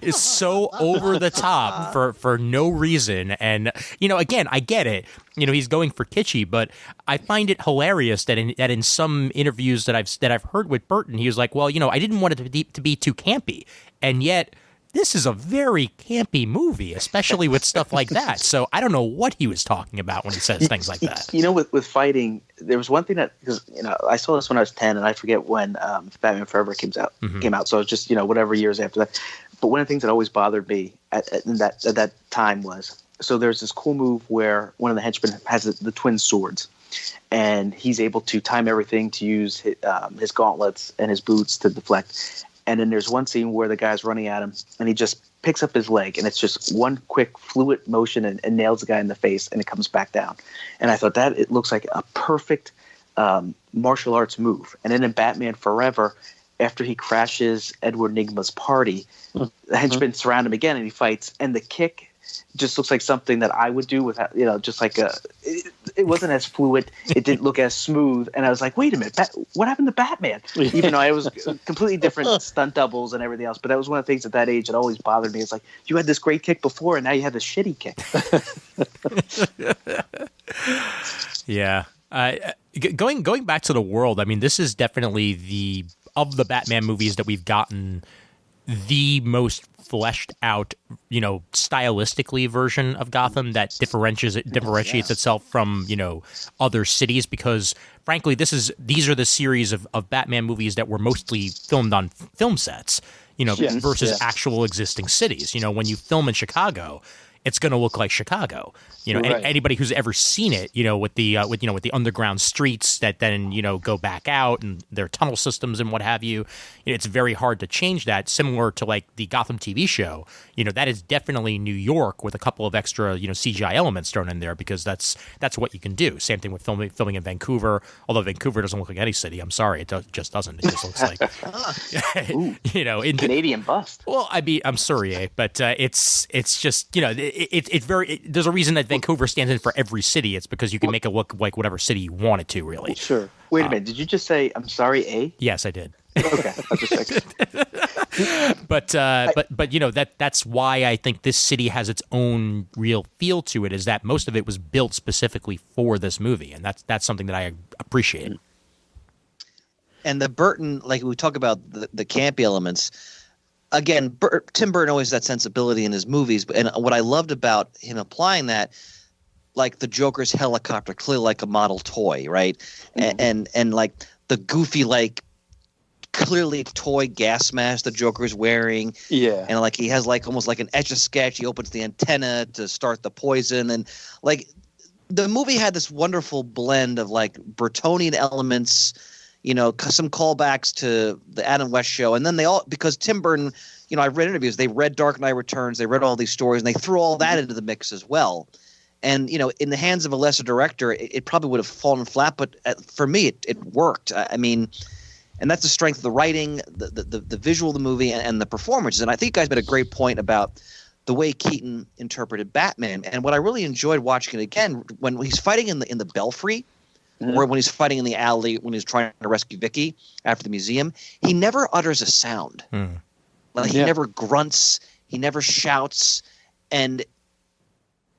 is so over the top for no reason. And again, I get it. He's going for kitschy, but I find it hilarious that in some interviews that I've heard with Burton, he was like, well, I didn't want it to be too campy, and yet this is a very campy movie, especially with stuff like that. So I don't know what he was talking about when he says things like that. With fighting, there was one thing that, because I saw this when I was 10, and I forget when Batman Forever came out. So it's just whatever years after that. But one of the things that always bothered me at that time was, so there's this cool move where one of the henchmen has the twin swords, and he's able to time everything to use his gauntlets and his boots to deflect. And then there's one scene where the guy's running at him, and he just picks up his leg, and it's just one quick fluid motion and nails the guy in the face, and it comes back down. And I thought that it looks like a perfect martial arts move. And then in Batman Forever, after he crashes Edward Nygma's party, the henchmen surround him again, and he fights, and the kick just looks like something that I would do with, just like it wasn't as fluid. It didn't look as smooth. And I was like, wait a minute, what happened to Batman? Even though I was completely different stunt doubles and everything else. But that was one of the things at that age that always bothered me. It's like, you had this great kick before, and now you have this shitty kick. Yeah. Going back to the world, I mean, this is definitely of the Batman movies that we've gotten, the most fleshed out, stylistically version of Gotham that differentiates itself from, other cities, because frankly, these are the series of Batman movies that were mostly filmed on film sets, versus actual existing cities. When you film in Chicago, it's going to look like Chicago. Anybody who's ever seen it, with the underground streets that then go back out and their tunnel systems and what have you, it's very hard to change that. Similar to like the Gotham TV show, that is definitely New York with a couple of extra CGI elements thrown in there, because that's what you can do. Same thing with filming in Vancouver, although Vancouver doesn't look like any city. I'm sorry, it just doesn't. It just looks like in Canadian bust. Well, I'm sorry, but it's just it's very. There's a reason that Vancouver stands in for every city. It's because you can make it look like whatever city you want it to, really. Sure. Wait a minute. Did you just say, I'm sorry, A? Yes, I did. Okay. I'll just check. But that's why I think this city has its own real feel to it, is that most of it was built specifically for this movie. And that's something that I appreciate. and the Burton, like we talk about the campy elements. Again, Tim Burton always has that sensibility in his movies, and what I loved about him applying that, like the Joker's helicopter, clearly like a model toy, right? Mm-hmm. And like the goofy, like clearly toy gas mask the Joker's wearing. Yeah. And like he has like almost like an Etch-a-Sketch. He opens the antenna to start the poison, and like the movie had this wonderful blend of like Burtonian elements, you know, some callbacks to the Adam West show. And then they all, because Tim Burton, you know, I've read interviews, they read Dark Knight Returns, they read all these stories, and they threw all that into the mix as well. And, you know, in the hands of a lesser director, it probably would have fallen flat, but for me, it worked. I mean, and that's the strength of the writing, the visual of the movie, and the performances. And I think you guys made a great point about the way Keaton interpreted Batman. And what I really enjoyed watching it again, when he's fighting in the Belfry, or when he's fighting in the alley, when he's trying to rescue Vicky after the museum, he never utters a sound. Like he never grunts, he never shouts, and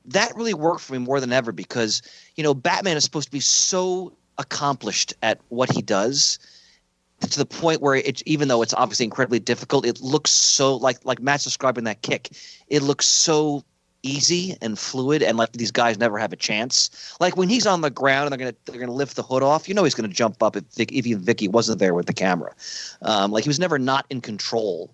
that really worked for me more than ever because, you know, Batman is supposed to be so accomplished at what he does to the point where it, even though it's obviously incredibly difficult, it looks so like Matt's describing that kick. It looks so easy and fluid, and like these guys never have a chance. Like when he's on the ground and they're gonna lift the hood off, you know he's gonna jump up if even Vicky wasn't there with the camera. Like he was never not in control,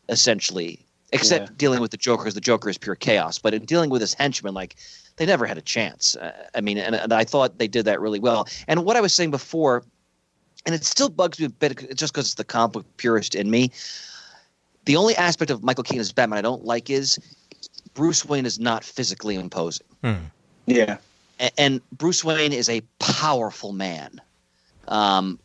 essentially, except dealing with the Joker, because the Joker is pure chaos. But in dealing with his henchmen, like they never had a chance. I mean, and I thought they did that really well. And what I was saying before, and it still bugs me a bit just because it's the comic book purist in me. The only aspect of Michael Keaton as Batman I don't like is Bruce Wayne is not physically imposing. Yeah. And Bruce Wayne is a powerful man.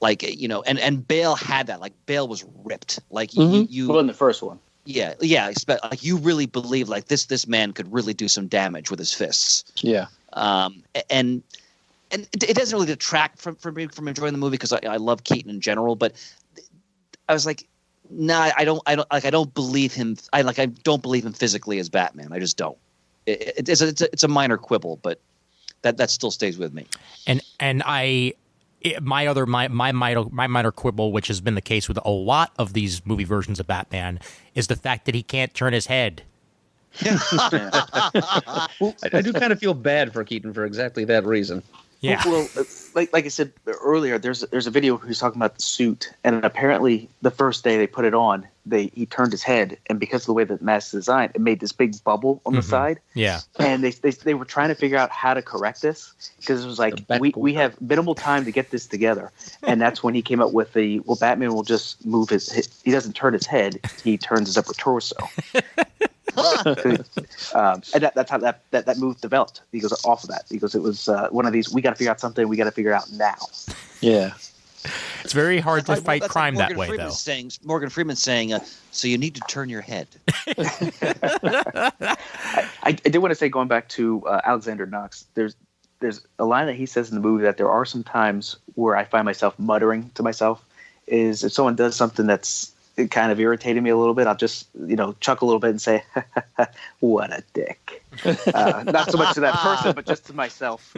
Like, you know, and Bale had that. Like, Bale was ripped. Like, you well, in the first one. Yeah. Like, you really believe, like, this man could really do some damage with his fists. Yeah. And it doesn't really detract from me from enjoying the movie because I love Keaton in general, but I was like, nah, I don't believe him. I don't believe him physically as Batman. I just don't. It's a minor quibble, but that still stays with me. My minor quibble, which has been the case with a lot of these movie versions of Batman, is the fact that he can't turn his head. I do kind of feel bad for Keaton for exactly that reason. Yeah. Well, like I said earlier, there's a video where he's talking about the suit, and apparently the first day they put it on, he turned his head, and because of the way that the mask is designed, it made this big bubble on the side. Yeah. And they were trying to figure out how to correct this because it was like we have minimal time to get this together, and that's when he came up with Batman will just move he doesn't turn his head, he turns his upper torso. And that's how that move developed because off of that, because it was one of these, we got to figure out something we got to figure out now. Yeah. It's very hard to fight crime that way, though. Morgan Freeman's saying, so you need to turn your head. I did want to say, going back to Alexander Knox, there's a line that he says in the movie that there are some times where I find myself muttering to myself, is if someone does something that's kind of irritated me a little bit, I'll just, chuckle a little bit and say, what a dick. Not so much to that person, but just to myself.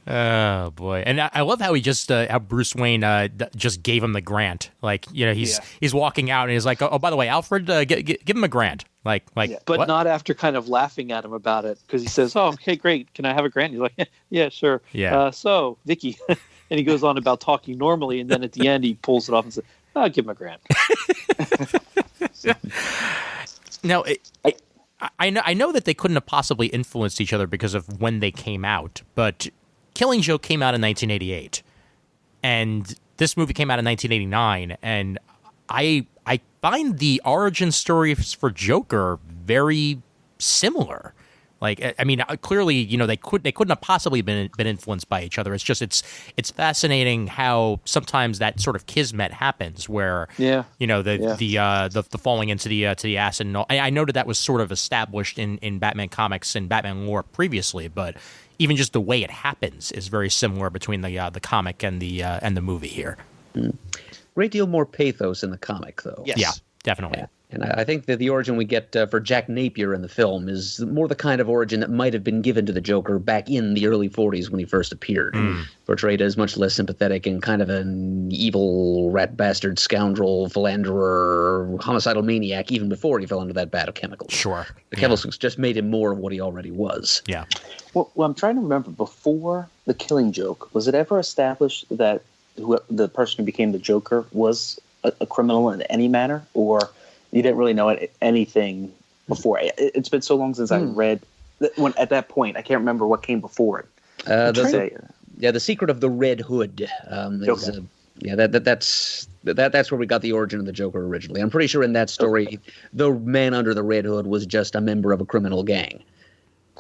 Oh, boy. And I love how he just, how Bruce Wayne just gave him the grant. Like, he's walking out and he's like, oh, by the way, Alfred, give him a grant. Like, but what? Not after kind of laughing at him about it, because he says, oh, okay, great. Can I have a grant? He's like, yeah, sure. Yeah. So, Vicky. And he goes on about talking normally, and then at the end he pulls it off and says, I'll give him a grant. Now, I know that they couldn't have possibly influenced each other because of when they came out, but Killing Joke came out in 1988, and this movie came out in 1989, and I find the origin stories for Joker very similar. Like, I mean, clearly, they couldn't have possibly been influenced by each other. It's just it's fascinating how sometimes that sort of kismet happens, where the falling into the acid. And all. I know that was sort of established in Batman comics and Batman lore previously, but even just the way it happens is very similar between the comic and the movie here. Great deal more pathos in the comic, though. Yes. Yeah, definitely. Yeah. And I think that the origin we get for Jack Napier in the film is more the kind of origin that might have been given to the Joker back in the early 40s when he first appeared. Portrayed as much less sympathetic and kind of an evil rat bastard, scoundrel, philanderer, homicidal maniac, even before he fell into that vat of chemicals. Sure. The chemicals just made him more of what he already was. Yeah. Well, I'm trying to remember, before the Killing Joke, was it ever established that the person who became the Joker was a criminal in any manner, or you didn't really know anything before? It's been so long since I read at that point. I can't remember what came before it. The Secret of the Red Hood. That's where we got the origin of the Joker originally. I'm pretty sure in that story, the man under the Red Hood was just a member of a criminal gang,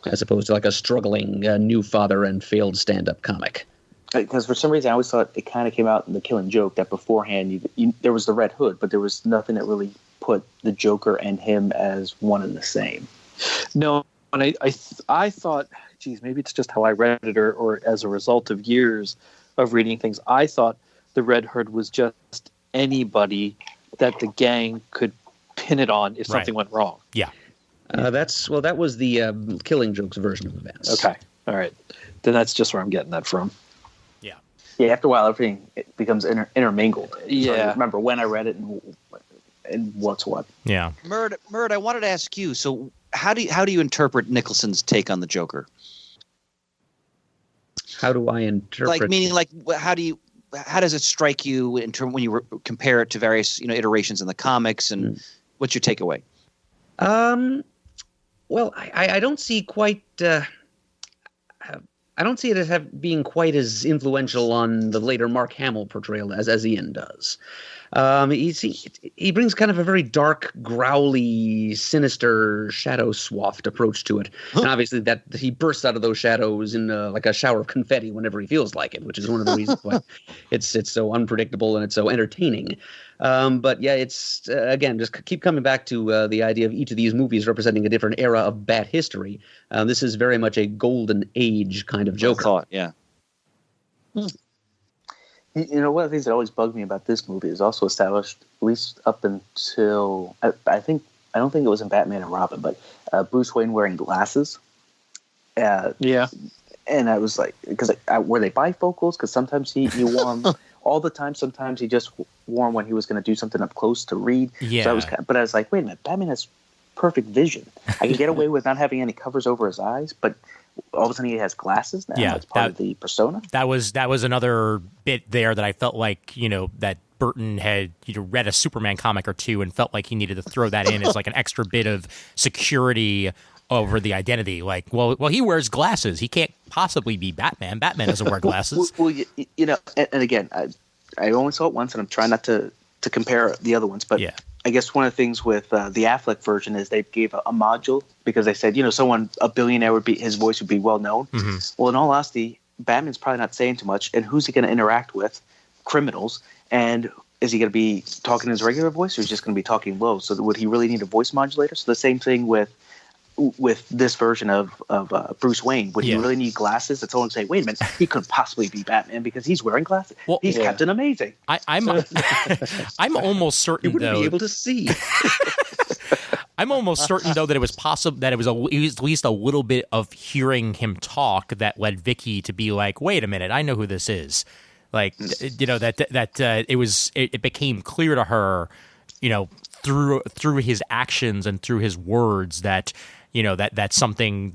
as opposed to like a struggling new father and failed stand-up comic. Because for some reason I always thought it kind of came out in the Killing Joke that beforehand there was the Red Hood, but there was nothing that really put the Joker and him as one and the same. No, and I thought, geez, maybe it's just how I read it, or as a result of years of reading things, I thought the Red Hood was just anybody that the gang could pin it on if something went wrong. Yeah. That was the Killing Joke's version of events. Okay, all right, then that's just where I'm getting that from. Yeah, after a while, everything becomes intermingled. Yeah. So I remember when I read it and what's what. Yeah. Murd, I wanted to ask you. So, how do you interpret Nicholson's take on the Joker? How do I interpret? How does it strike you in term when you compare it to various iterations in the comics, and what's your takeaway? Well, I don't see quite. I don't see it as being quite as influential on the later Mark Hamill portrayal as Ian does. He brings kind of a very dark, growly, sinister, shadow-swathed approach to it. And obviously that he bursts out of those shadows in like a shower of confetti whenever he feels like it, which is one of the reasons why it's so unpredictable and it's so entertaining. But yeah, it's again, just keep coming back to the idea of each of these movies representing a different era of Bat history. This is very much a golden age kind of Joker. Thought, yeah. One of the things that always bugged me about this movie is also established, at least up until I don't think it was in Batman and Robin, but Bruce Wayne wearing glasses. Yeah. And I was like, because were they bifocals? Because sometimes he wore them all the time. Sometimes he just wore them when he was going to do something up close to read. Yeah. So I was like, wait a minute, Batman has perfect vision. I can get away with not having any covers over his eyes, but all of a sudden he has glasses now. Yeah, it's part of the persona. That was another bit there that I felt like that Burton had read a Superman comic or two and felt like he needed to throw that in as like an extra bit of security over the identity. Like, well, he wears glasses. He can't possibly be Batman. Batman doesn't wear glasses. Well, and again, I only saw it once, and I'm trying not to compare the other ones, but yeah. I guess one of the things with the Affleck version is they gave a module because they said, a billionaire his voice would be well known. Mm-hmm. Well, in all honesty, Batman's probably not saying too much, and who's he going to interact with? Criminals. And is he going to be talking in his regular voice, or is he just going to be talking low? So would he really need a voice modulator? So the same thing with this version of Bruce Wayne. Would he really need glasses? That's all I'm saying. Wait a minute, he couldn't possibly be Batman because he's wearing glasses. Well, he's Captain Amazing. I'm almost certain he wouldn't be able to see. I'm almost certain though that it was possible that it was at least a little bit of hearing him talk that led Vicky to be like, wait a minute, I know who this is. Like, it became clear to her, through his actions and through his words that that something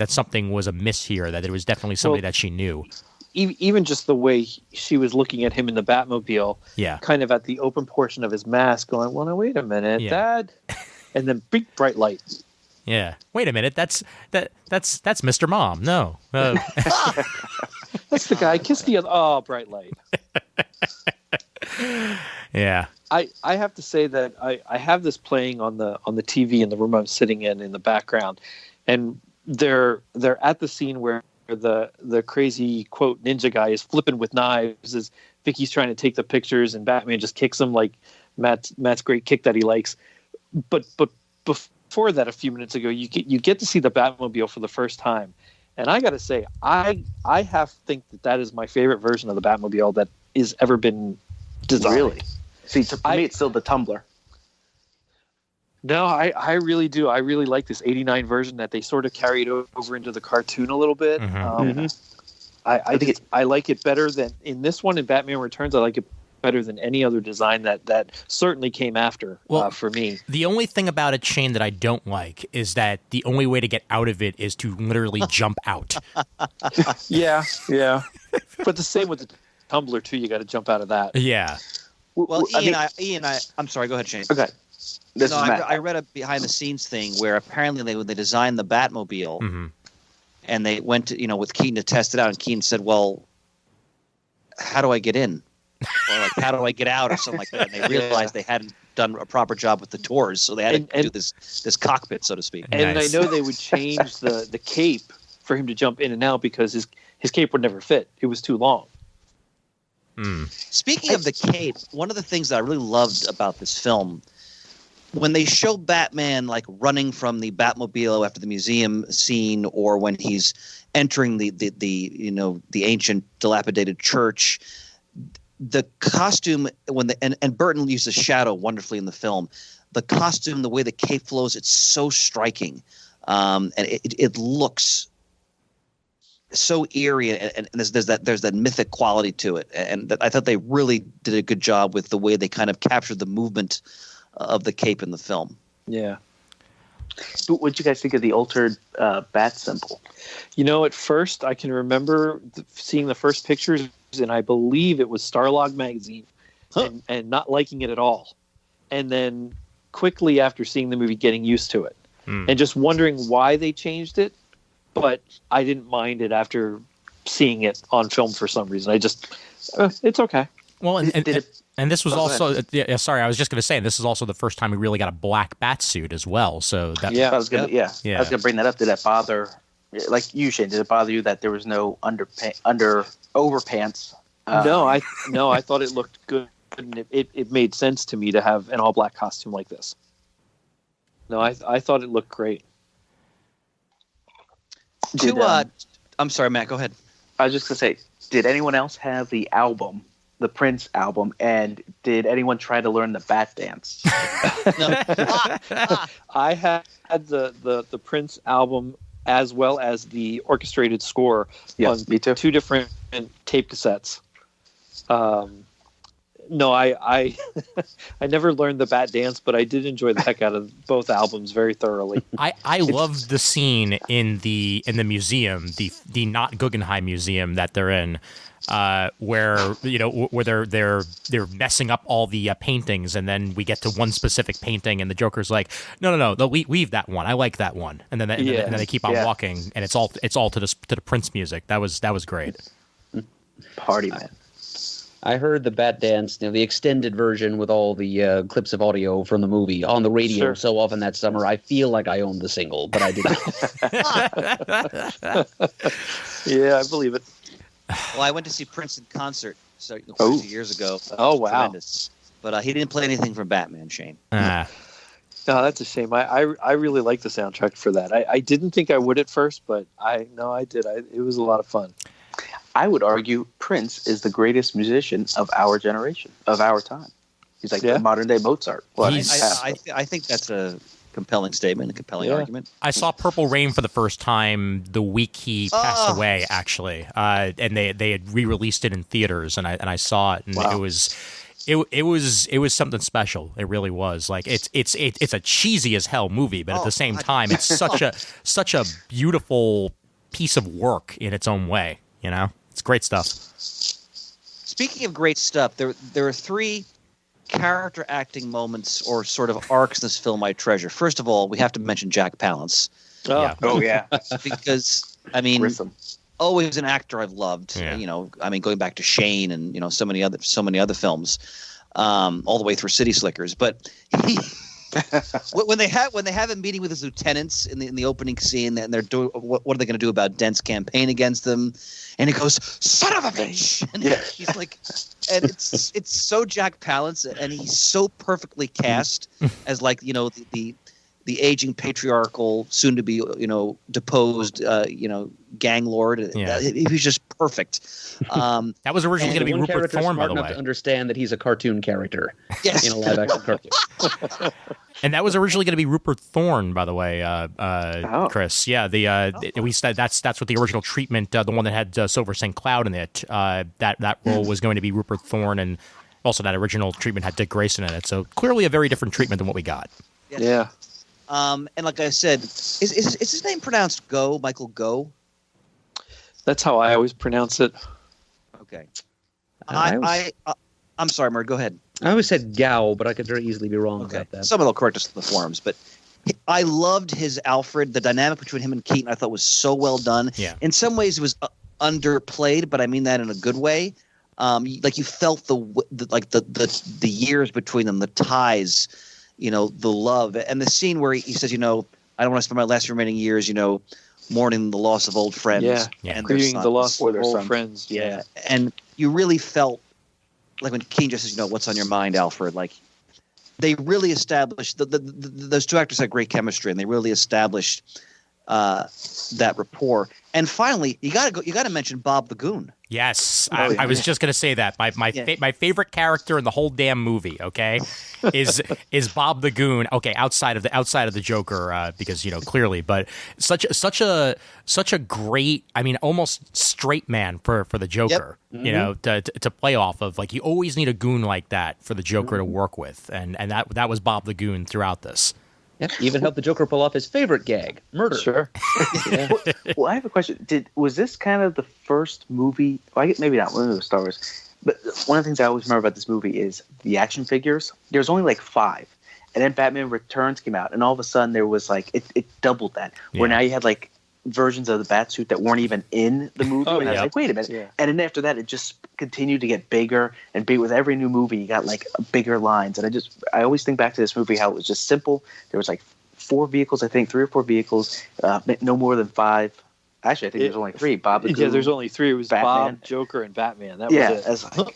was amiss here, that it was definitely somebody that she knew. Even just the way she was looking at him in the Batmobile, kind of at the open portion of his mask, going, well, now wait a minute, Dad, and then big bright light. Yeah, wait a minute, that's Mr. Mom. No, that's the guy. Kiss the other. Oh, bright light. Yeah. I have to say that I have this playing on the TV in the room I'm sitting in the background, and they're at the scene where the crazy quote ninja guy is flipping with knives as Vicky's trying to take the pictures, and Batman just kicks him like Matt's great kick that he likes. But before that, a few minutes ago, you get to see the Batmobile for the first time, and I got to say I think that is my favorite version of the Batmobile that has ever been designed. Really? See, to me, it's still the Tumbler. No, I really do. I really like this '89 version that they sort of carried over into the cartoon a little bit. I like it better than in this one in Batman Returns. I like it better than any other design that certainly came after for me. The only thing about it, Shane, that I don't like is that the only way to get out of it is to literally jump out. Yeah. But the same with the tumbler too. You got to jump out of that. Yeah. Well, I'm sorry. Go ahead, Shane. Okay. I read a behind the scenes thing where apparently when they designed the Batmobile, and they went to with Keaton to test it out, and Keaton said, "Well, how do I get in?" Or like, "How do I get out?" or something like that. And they realized they hadn't done a proper job with the doors, so they had to do this cockpit, so to speak. And I know they would change the cape for him to jump in and out because his cape would never fit. It was too long. Speaking of the cape, one of the things that I really loved about this film, when they show Batman like running from the Batmobile after the museum scene, or when he's entering the ancient dilapidated church, the costume and Burton uses shadow wonderfully in the film. The costume, the way the cape flows, it's so striking, and it looks so eerie, and there's that mythic quality to it, and I thought they really did a good job with the way they kind of captured the movement of the cape in the film. Yeah. What did you guys think of the altered bat symbol? At first I can remember seeing the first pictures, and I believe it was Starlog magazine, and not liking it at all, and then quickly after seeing the movie getting used to it, and just wondering why they changed it. But I didn't mind it after seeing it on film for some reason. I just, it's okay. Well, and this was also, sorry, I was just going to say, this is also the first time we really got a black bat suit as well. So that, I was going to bring that up. Did that bother, like you, Shane? Did it bother you that there was no overpants? No, I thought it looked good, and it made sense to me to have an all black costume like this. No, I thought it looked great. I'm sorry, Matt, go ahead. I was just going to say, did anyone else have the album, the Prince album, and did anyone try to learn the bat dance? I had the Prince album as well as the orchestrated score on me too. 2 different tape cassettes. No, I never learned the bat dance, but I did enjoy the heck out of both albums very thoroughly. I loved the scene in the museum, the not Guggenheim Museum that they're in, where they're messing up all the paintings, and then we get to one specific painting, and the Joker's like, no, leave that one. I like that one, and then they keep on walking, and it's all to the Prince music. That was great. Party man. I heard the bat dance, the extended version with all the clips of audio from the movie on the radio so often that summer. I feel like I owned the single, but I didn't. Yeah, I believe it. Well, I went to see Prince in concert quite a few years ago. Oh, wow. Tremendous. But he didn't play anything from Batman, Shane. No, that's a shame. I really like the soundtrack for that. I didn't think I would at first, but I did. It was a lot of fun. I would argue Prince is the greatest musician of our generation, of our time. He's like the modern day Mozart. Well, I think that's a compelling statement, a compelling argument. I saw Purple Rain for the first time the week he passed away, actually, and they had re-released it in theaters, and I saw it, and it was something special. It really was. Like it's a cheesy as hell movie, but at the same time, it's such a beautiful piece of work in its own way. It's great stuff. Speaking of great stuff, there are 3 character acting moments or sort of arcs in this film I treasure. First of all, we have to mention Jack Palance. Oh yeah. Because Grissom. Always an actor I've loved. Yeah. Going back to Shane and so many other films, all the way through City Slickers. But when they have a meeting with his lieutenants in the opening scene, and they're doing what are they going to do about Dent's campaign against them, and he goes, "Son of a bitch!" And he's like, and it's so Jack Palance, and he's so perfectly cast as the aging patriarchal, soon to be deposed gang lord. Yeah. He was just perfect. That was originally going to be one Rupert character Thorne, by smart the enough way. to understand that he's a cartoon character Yes. in a live-action cartoon. And that was originally going to be Rupert Thorne, by the way, Chris. Yeah, we said that's what the original treatment, the one that had Silver St. Cloud in it. That role was going to be Rupert Thorne, and also that original treatment had Dick Grayson in it. So clearly a very different treatment than what we got. Yes. Yeah. And like I said, is his name pronounced Go? Michael Go? That's how I always pronounce it. Okay. I I'm sorry, Murd. Go ahead. I always said Gao, but I could very easily be wrong about that. Someone will correct us in the forums, but I loved his Alfred. The dynamic between him and Keaton I thought was so well done. Yeah. In some ways it was underplayed, but I mean that in a good way. Like you felt the years between them, the ties, the love, and the scene where he says, I don't want to spend my last remaining years, mourning the loss of old friends. Yeah. And their Grieving the loss sons. of old friends. Yeah. And you really felt like when Keaton just says, what's on your mind, Alfred? Like they really established those two actors had great chemistry, and they really established that rapport. And finally, you got to mention Bob the Goon. Yes, I was just going to say that. My favorite character in the whole damn movie, okay, is Bob the Goon. Okay, outside of the Joker, because clearly, but such a great, I mean, almost straight man for the Joker. Yep. To play off of. Like you always need a goon like that for the Joker to work with, and that was Bob the Goon throughout this. Yep. Even helped the Joker pull off his favorite gag, murder. Sure. Yeah. Well, I have a question. Was this kind of the first movie? Well, maybe not one of the Star Wars, but one of the things I always remember about this movie is the action figures. There's only like 5, and then Batman Returns came out, and all of a sudden there was like it doubled that. Where now you had like versions of the Batsuit that weren't even in the movie. And I was like, wait a minute. Yeah. And then after that, it just continued to get bigger and big. With every new movie, you got like bigger lines. And I always think back to this movie, how it was just simple. There was like 4 vehicles, I think, 3 or 4 vehicles, no more than 5. Actually, I think there's only 3. Bob the Goon, yeah, there's only 3. It was Batman. Bob, Joker, and Batman. That was it.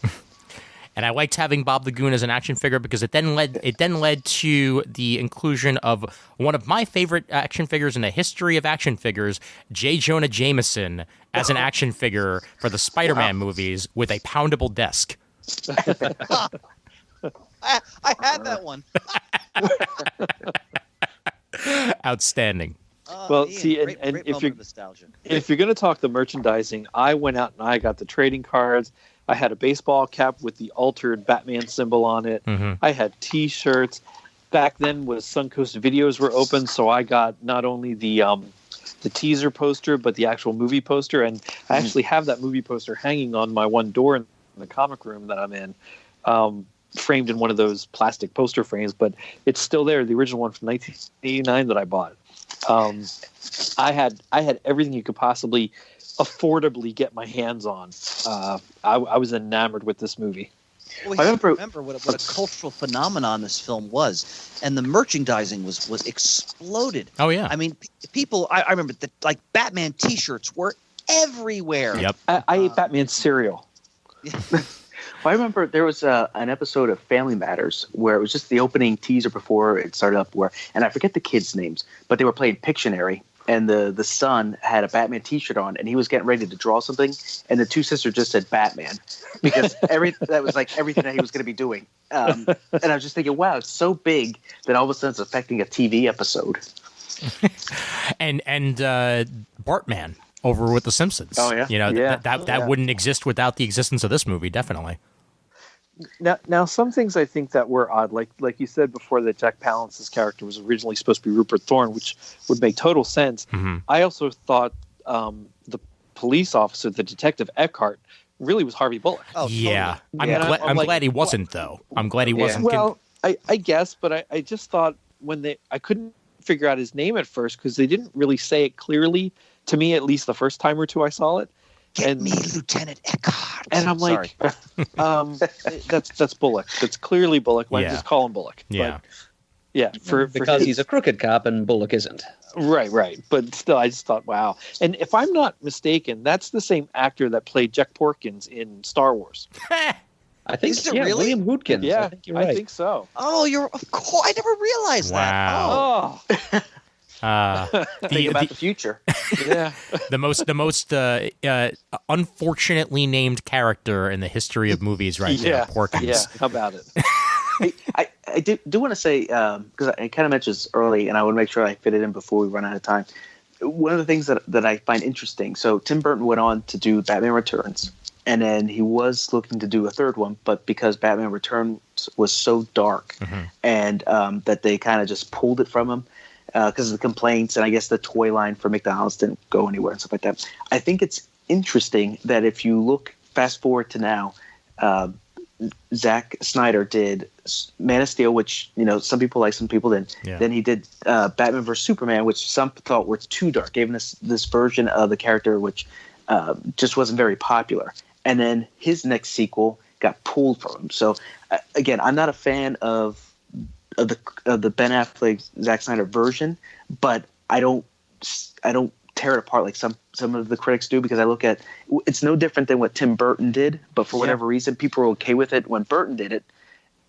And I liked having Bob the Goon as an action figure because it then led to the inclusion of one of my favorite action figures in the history of action figures, J. Jonah Jameson, as an action figure for the Spider-Man movies with a poundable desk. I had that one. Outstanding. Well, Ian, see, great and moment of nostalgia. if you're going to talk the merchandising, I went out and I got the trading cards. I had a baseball cap with the altered Batman symbol on it. Mm-hmm. I had T-shirts. Back then, was Suncoast Videos were open, so I got not only the teaser poster, but the actual movie poster. And I actually have that movie poster hanging on my one door in the comic room that I'm in, framed in one of those plastic poster frames. But it's still there, the original one from 1989 that I bought. I had everything you could possibly affordably get my hands on. I was enamored with this movie. Well, we have to remember what a cultural phenomenon this film was, and the merchandising was exploded. Oh yeah, I mean, people. I remember like Batman T-shirts were everywhere. Yep. I ate Batman cereal. Well, I remember there was an episode of Family Matters where it was just the opening teaser before it started up, and I forget the kids' names, but they were playing Pictionary, and the son had a Batman T-shirt on, and he was getting ready to draw something, and the 2 sisters just said Batman because that was like everything that he was going to be doing. And I was just thinking, wow, it's so big that all of a sudden it's affecting a TV episode. and Bartman over with The Simpsons. Oh yeah, that wouldn't exist without the existence of this movie, definitely. Now, some things I think that were odd, like you said before, that Jack Palance's character was originally supposed to be Rupert Thorne, which would make total sense. Mm-hmm. I also thought the police officer, the detective Eckhart, really was Harvey Bullock. Oh, yeah. totally. I'm glad he wasn't, though. I'm glad he wasn't. Well, I guess, but I just thought I couldn't figure out his name at first because they didn't really say it clearly to me, at least the first time or two I saw it. Get me Lieutenant Eckhart. And I'm like, that's Bullock. That's clearly Bullock. Why just call him Bullock? Yeah. But, yeah. Because he's a crooked cop and Bullock isn't. Right. But still, I just thought, wow. And if I'm not mistaken, that's the same actor that played Jack Porkins in Star Wars. I think Is it really? William Hootkins. Yeah, I think you're right. I think so. Oh, of course. I never realized Wow. that. Oh. Think about the future. Yeah. the most unfortunately named character in the history of movies right now, Porkins. Yeah, how about it? I do want to say, because I kind of mentioned this early, and I want to make sure I fit it in before we run out of time. One of the things that I find interesting, so Tim Burton went on to do Batman Returns, and then he was looking to do a third one, but because Batman Returns was so dark, and that they kind of just pulled it from him because of the complaints, and I guess the toy line for McDonald's didn't go anywhere and stuff like that. I think it's interesting that if you look fast forward to now, Zack Snyder did Man of Steel, which some people like, some people didn't. Yeah. Then he did Batman vs Superman, which some thought was too dark, gave him this version of the character which just wasn't very popular. And then his next sequel got pulled from him. So again, I'm not a fan of the Ben Affleck Zack Snyder version, but I don't tear it apart like some of the critics do, because I look at it's no different than what Tim Burton did, but for whatever reason people were okay with it when Burton did it,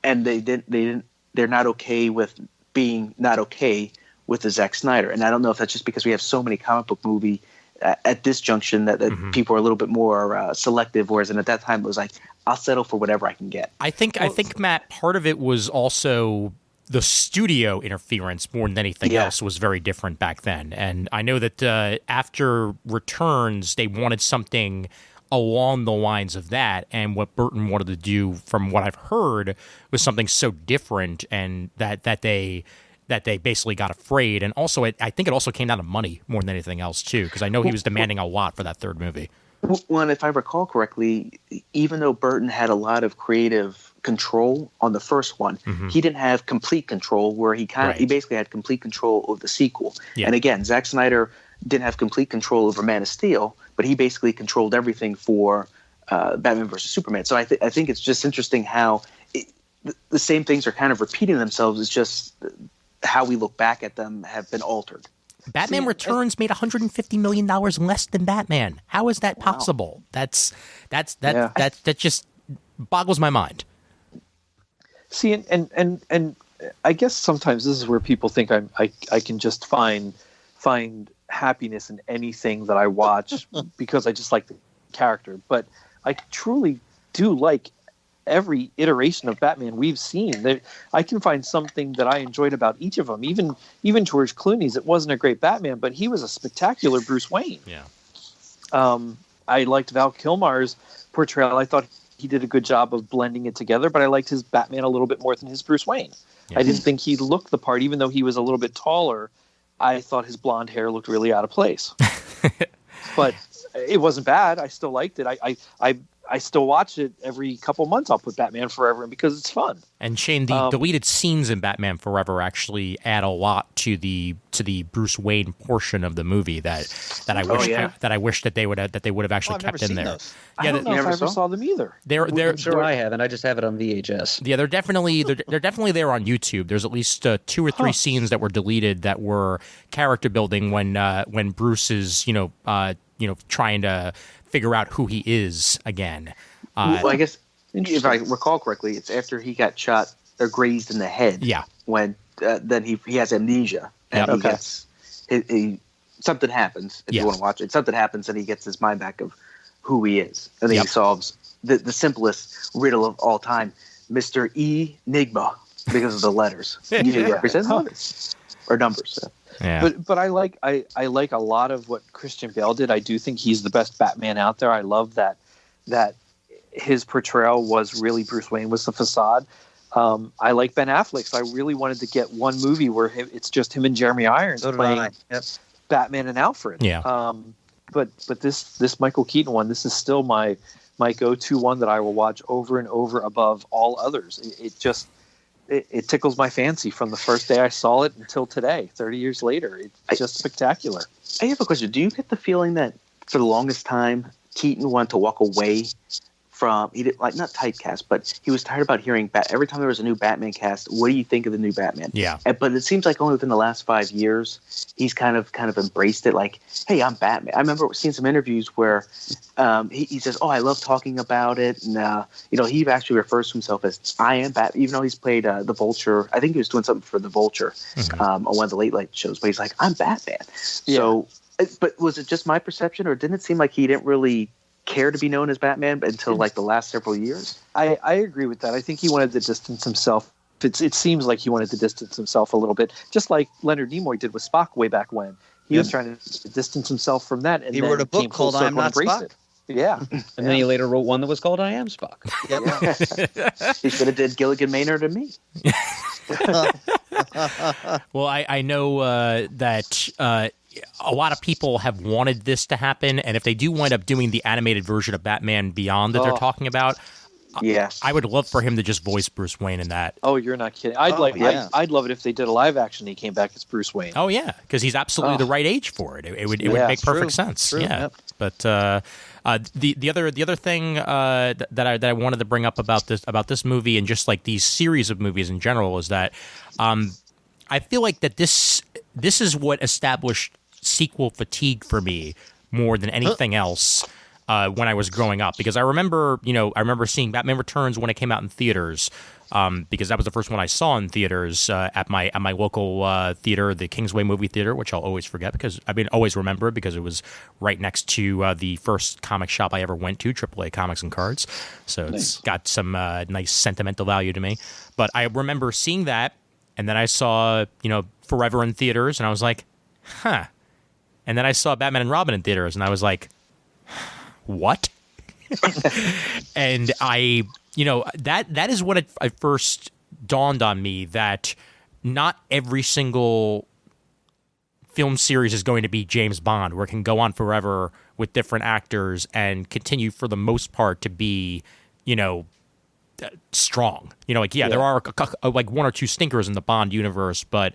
and they're not okay with being not okay with the Zack Snyder. And I don't know if that's just because we have so many comic book movie at this junction that people are a little bit more selective, whereas at that time it was like, I'll settle for whatever I can get. I think Matt, part of it was also the studio interference more than anything else was very different back then. And I know that after Returns, they wanted something along the lines of that. And what Burton wanted to do, from what I've heard, was something so different, and that they basically got afraid. And also, I think it also came down to money more than anything else, too, because I know he was demanding a lot for that third movie. Well, and if I recall correctly, even though Burton had a lot of creative control on the first one, he didn't have complete control, where he basically had complete control of the sequel. Yeah. And again, Zack Snyder didn't have complete control over Man of Steel, but he basically controlled everything for Batman vs Superman. So I think it's just interesting how the same things are kind of repeating themselves. It's just how we look back at them have been altered. Batman Returns made $150 million less than Batman. How is that possible? That just boggles my mind. See, and I guess sometimes this is where people think I can just find happiness in anything that I watch because I just like the character. But I truly do like every iteration of Batman we've seen. I can find something that I enjoyed about each of them. Even George Clooney's, it wasn't a great Batman, but he was a spectacular Bruce Wayne. Yeah. I liked Val Kilmer's portrayal. I thought he did a good job of blending it together, but I liked his Batman a little bit more than his Bruce Wayne. Yes. I didn't think he looked the part, even though he was a little bit taller. I thought his blonde hair looked really out of place. But it wasn't bad. I still liked it. I still watch it every couple months. I'll put Batman Forever in because it's fun. And Shane, the deleted scenes in Batman Forever actually add a lot to the Bruce Wayne portion of the movie that I wish that they would have actually kept in there. Those. I don't know if I ever saw them either. I'm sure I haven't. I just have it on VHS. Yeah, they're definitely there on YouTube. There's at least 2 or 3 scenes that were deleted that were character building when Bruce is trying to figure out who he is again. Well, I guess if I recall correctly, it's after he got shot or grazed in the head. Yeah. When then he has amnesia and he gets something happens. If you want to watch it, something happens and he gets his mind back of who he is, and then he solves the simplest riddle of all time, Mr. Enigma, because of the letters. Usually represents letters or numbers. So. Yeah. But I like a lot of what Christian Bale did. I do think he's the best Batman out there. I love that his portrayal was really Bruce Wayne was the facade. I like Ben Affleck, so I really wanted to get one movie where it's just him and Jeremy Irons playing Batman and Alfred. Yeah. But this Michael Keaton one, this is still my go-to one that I will watch over and over above all others. It tickles my fancy from the first day I saw it until today, 30 years later. It's just spectacular. I have a question. Do you get the feeling that for the longest time, Keaton wanted to walk away from he did like not typecast, but he was tired about hearing every time there was a new Batman cast. What do you think of the new Batman? Yeah. But it seems like only within the last 5 years he's kind of embraced it. Like, hey, I'm Batman. I remember seeing some interviews where he says, "Oh, I love talking about it," and he actually refers to himself as "I am Batman," even though he's played the Vulture. I think he was doing something for the Vulture on one of the late night shows. But he's like, "I'm Batman." Yeah. So, but was it just my perception, or didn't it seem like he didn't really care to be known as Batman until like the last several years? I agree with that. I think he wanted to distance himself. It seems like he wanted to distance himself a little bit, just like Leonard Nimoy did with Spock way back when. He was trying to distance himself from that. And he wrote a book called "I'm Not Spock." It. Yeah, and then he later wrote one that was called "I Am Spock." He should have did Gilligan Maynard and me. Well, I know that a lot of people have wanted this to happen, and if they do wind up doing the animated version of Batman Beyond that they're talking about, I would love for him to just voice Bruce Wayne in that. Oh, you're not kidding! I'd love it if they did a live action. He came back as Bruce Wayne. Oh yeah, because he's absolutely the right age for it. It would make perfect sense. True. Yeah, Yep. But the other thing that I wanted to bring up about this movie and just like these series of movies in general is that I feel like that this is what established sequel fatigue for me more than anything else when I was growing up, because I remember seeing Batman Returns when it came out in theaters, because that was the first one I saw in theaters at my local theater, the Kingsway Movie Theater, which I'll always forget always remember it because it was right next to the first comic shop I ever went to, AAA Comics and Cards. So It's got some nice sentimental value to me. But I remember seeing that, and then I saw Forever in theaters, and I was like, huh. And then I saw Batman and Robin in theaters, and I was like, what? And that is what it first dawned on me, that not every single film series is going to be James Bond, where it can go on forever with different actors and continue for the most part to be, strong. There are like one or two stinkers in the Bond universe, but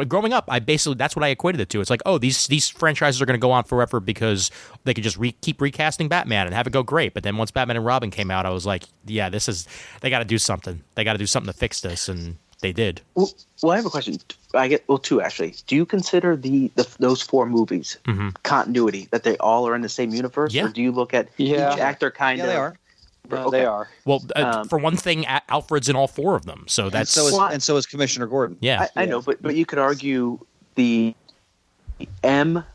growing up, I basically, that's what I equated it to. It's like, oh, these franchises are going to go on forever because they could just keep recasting Batman and have it go great. But then once Batman and Robin came out, I was like, yeah, they got to do something. They got to do something to fix this, and they did. Well, I have a question. Two actually. Do you consider those four movies continuity, that they all are in the same universe, or do you look at each actor kind of? They are. They are. Well, for one thing, Alfred's in all four of them, so that's and so is Commissioner Gordon. Yeah, I know, but you could argue the Pierce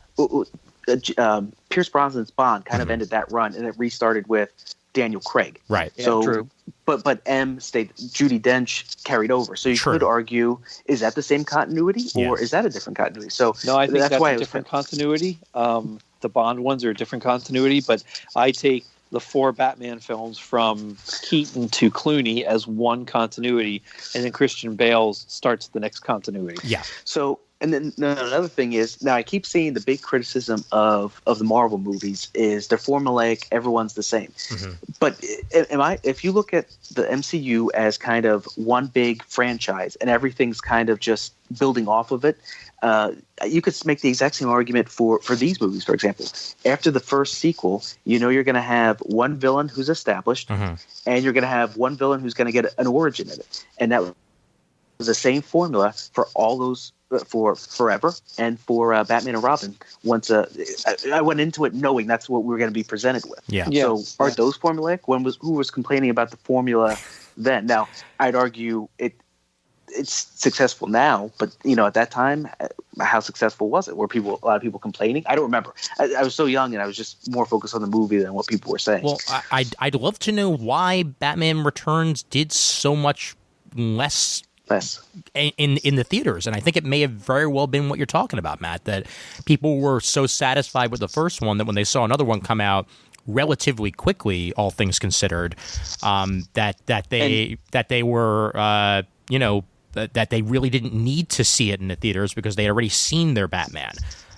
Brosnan's Bond kind of ended that run, and it restarted with Daniel Craig. Right. So, true. But M stayed. Judi Dench carried over. So you could argue, is that the same continuity, or is that a different continuity? So no, I think that's a different continuity. The Bond ones are a different continuity, but I take the four Batman films from Keaton to Clooney as one continuity, and then Christian Bale starts the next continuity. Yeah. So, and then another thing is, now I keep seeing the big criticism of the Marvel movies is they're formulaic, everyone's the same. But if you look at the MCU as kind of one big franchise and everything's kind of just building off of it, you could make the exact same argument for these movies, for example. After the first sequel, you're going to have one villain who's established, and you're going to have one villain who's going to get an origin in it. And that was the same formula for all those, for Forever and for Batman and Robin. Once I went into it knowing that's what we were going to be presented with. So are those formulaic? Who was complaining about the formula then? Now, I'd argue it's successful now, but at that time, how successful was it? Were a lot of people complaining? I don't remember. I was so young, and I was just more focused on the movie than what people were saying. Well, I'd love to know why Batman Returns did so much less in the theaters, and I think it may have very well been what you're talking about, Matt. That people were so satisfied with the first one that when they saw another one come out relatively quickly, all things considered, that they were that they really didn't need to see it in the theaters because they had already seen their Batman.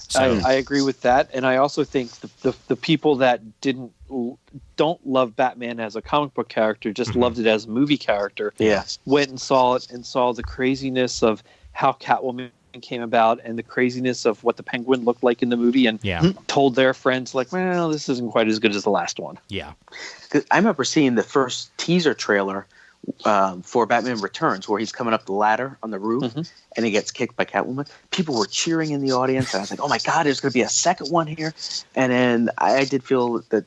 So I agree with that, and I also think the people that don't love Batman as a comic book character, just loved it as a movie character. Yeah, went and saw it and saw the craziness of how Catwoman came about and the craziness of what the Penguin looked like in the movie, and told their friends, like, well, this isn't quite as good as the last one. Yeah. I remember seeing the first teaser trailer for Batman Returns, where he's coming up the ladder on the roof and he gets kicked by Catwoman. People were cheering in the audience, and I was like, oh my God, there's going to be a second one here. And then I did feel that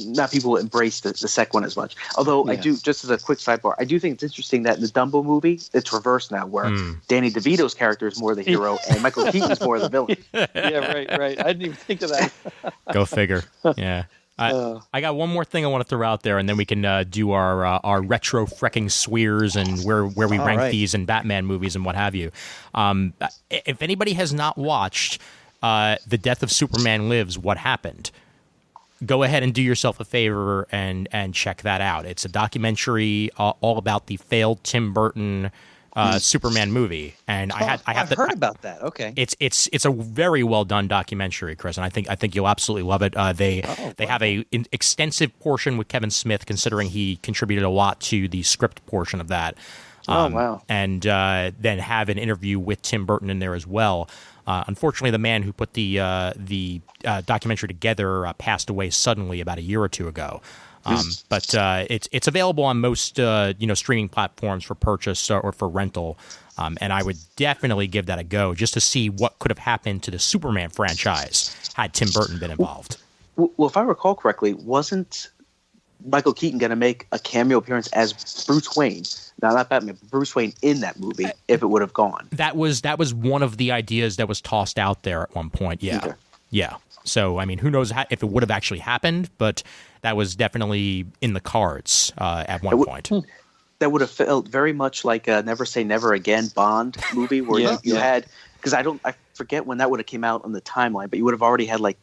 not people embrace the second one as much. Although I do, just as a quick sidebar, I do think it's interesting that in the Dumbo movie, it's reversed now, where Danny DeVito's character is more the hero and Michael Keaton's more the villain. Yeah, right. I didn't even think of that. Go figure. Yeah. I got one more thing I want to throw out there, and then we can do our retro frecking swears and where we rank these in Batman movies and what have you. If anybody has not watched The Death of Superman Lives, What Happened, go ahead and do yourself a favor and check that out. It's a documentary all about the failed Tim Burton Superman movie, and I've heard about that. Okay, it's a very well done documentary, Chris, and I think you'll absolutely love it. They have an extensive portion with Kevin Smith, considering he contributed a lot to the script portion of that. Wow! And then have an interview with Tim Burton in there as well. Unfortunately, the man who put the documentary together passed away suddenly about a year or two ago. But it's available on most streaming platforms for purchase or for rental, and I would definitely give that a go just to see what could have happened to the Superman franchise had Tim Burton been involved. Well, if I recall correctly, wasn't Michael Keaton going to make a cameo appearance as Bruce Wayne? Now, not Batman, but Bruce Wayne in that movie if it would have gone. That was one of the ideas that was tossed out there at one point. Yeah, okay. Yeah. So, I mean, who knows if it would have actually happened, but that was definitely in the cards at one point. That would have felt very much like a Never Say Never Again Bond movie, where you had, because I forget when that would have came out on the timeline, but you would have already had like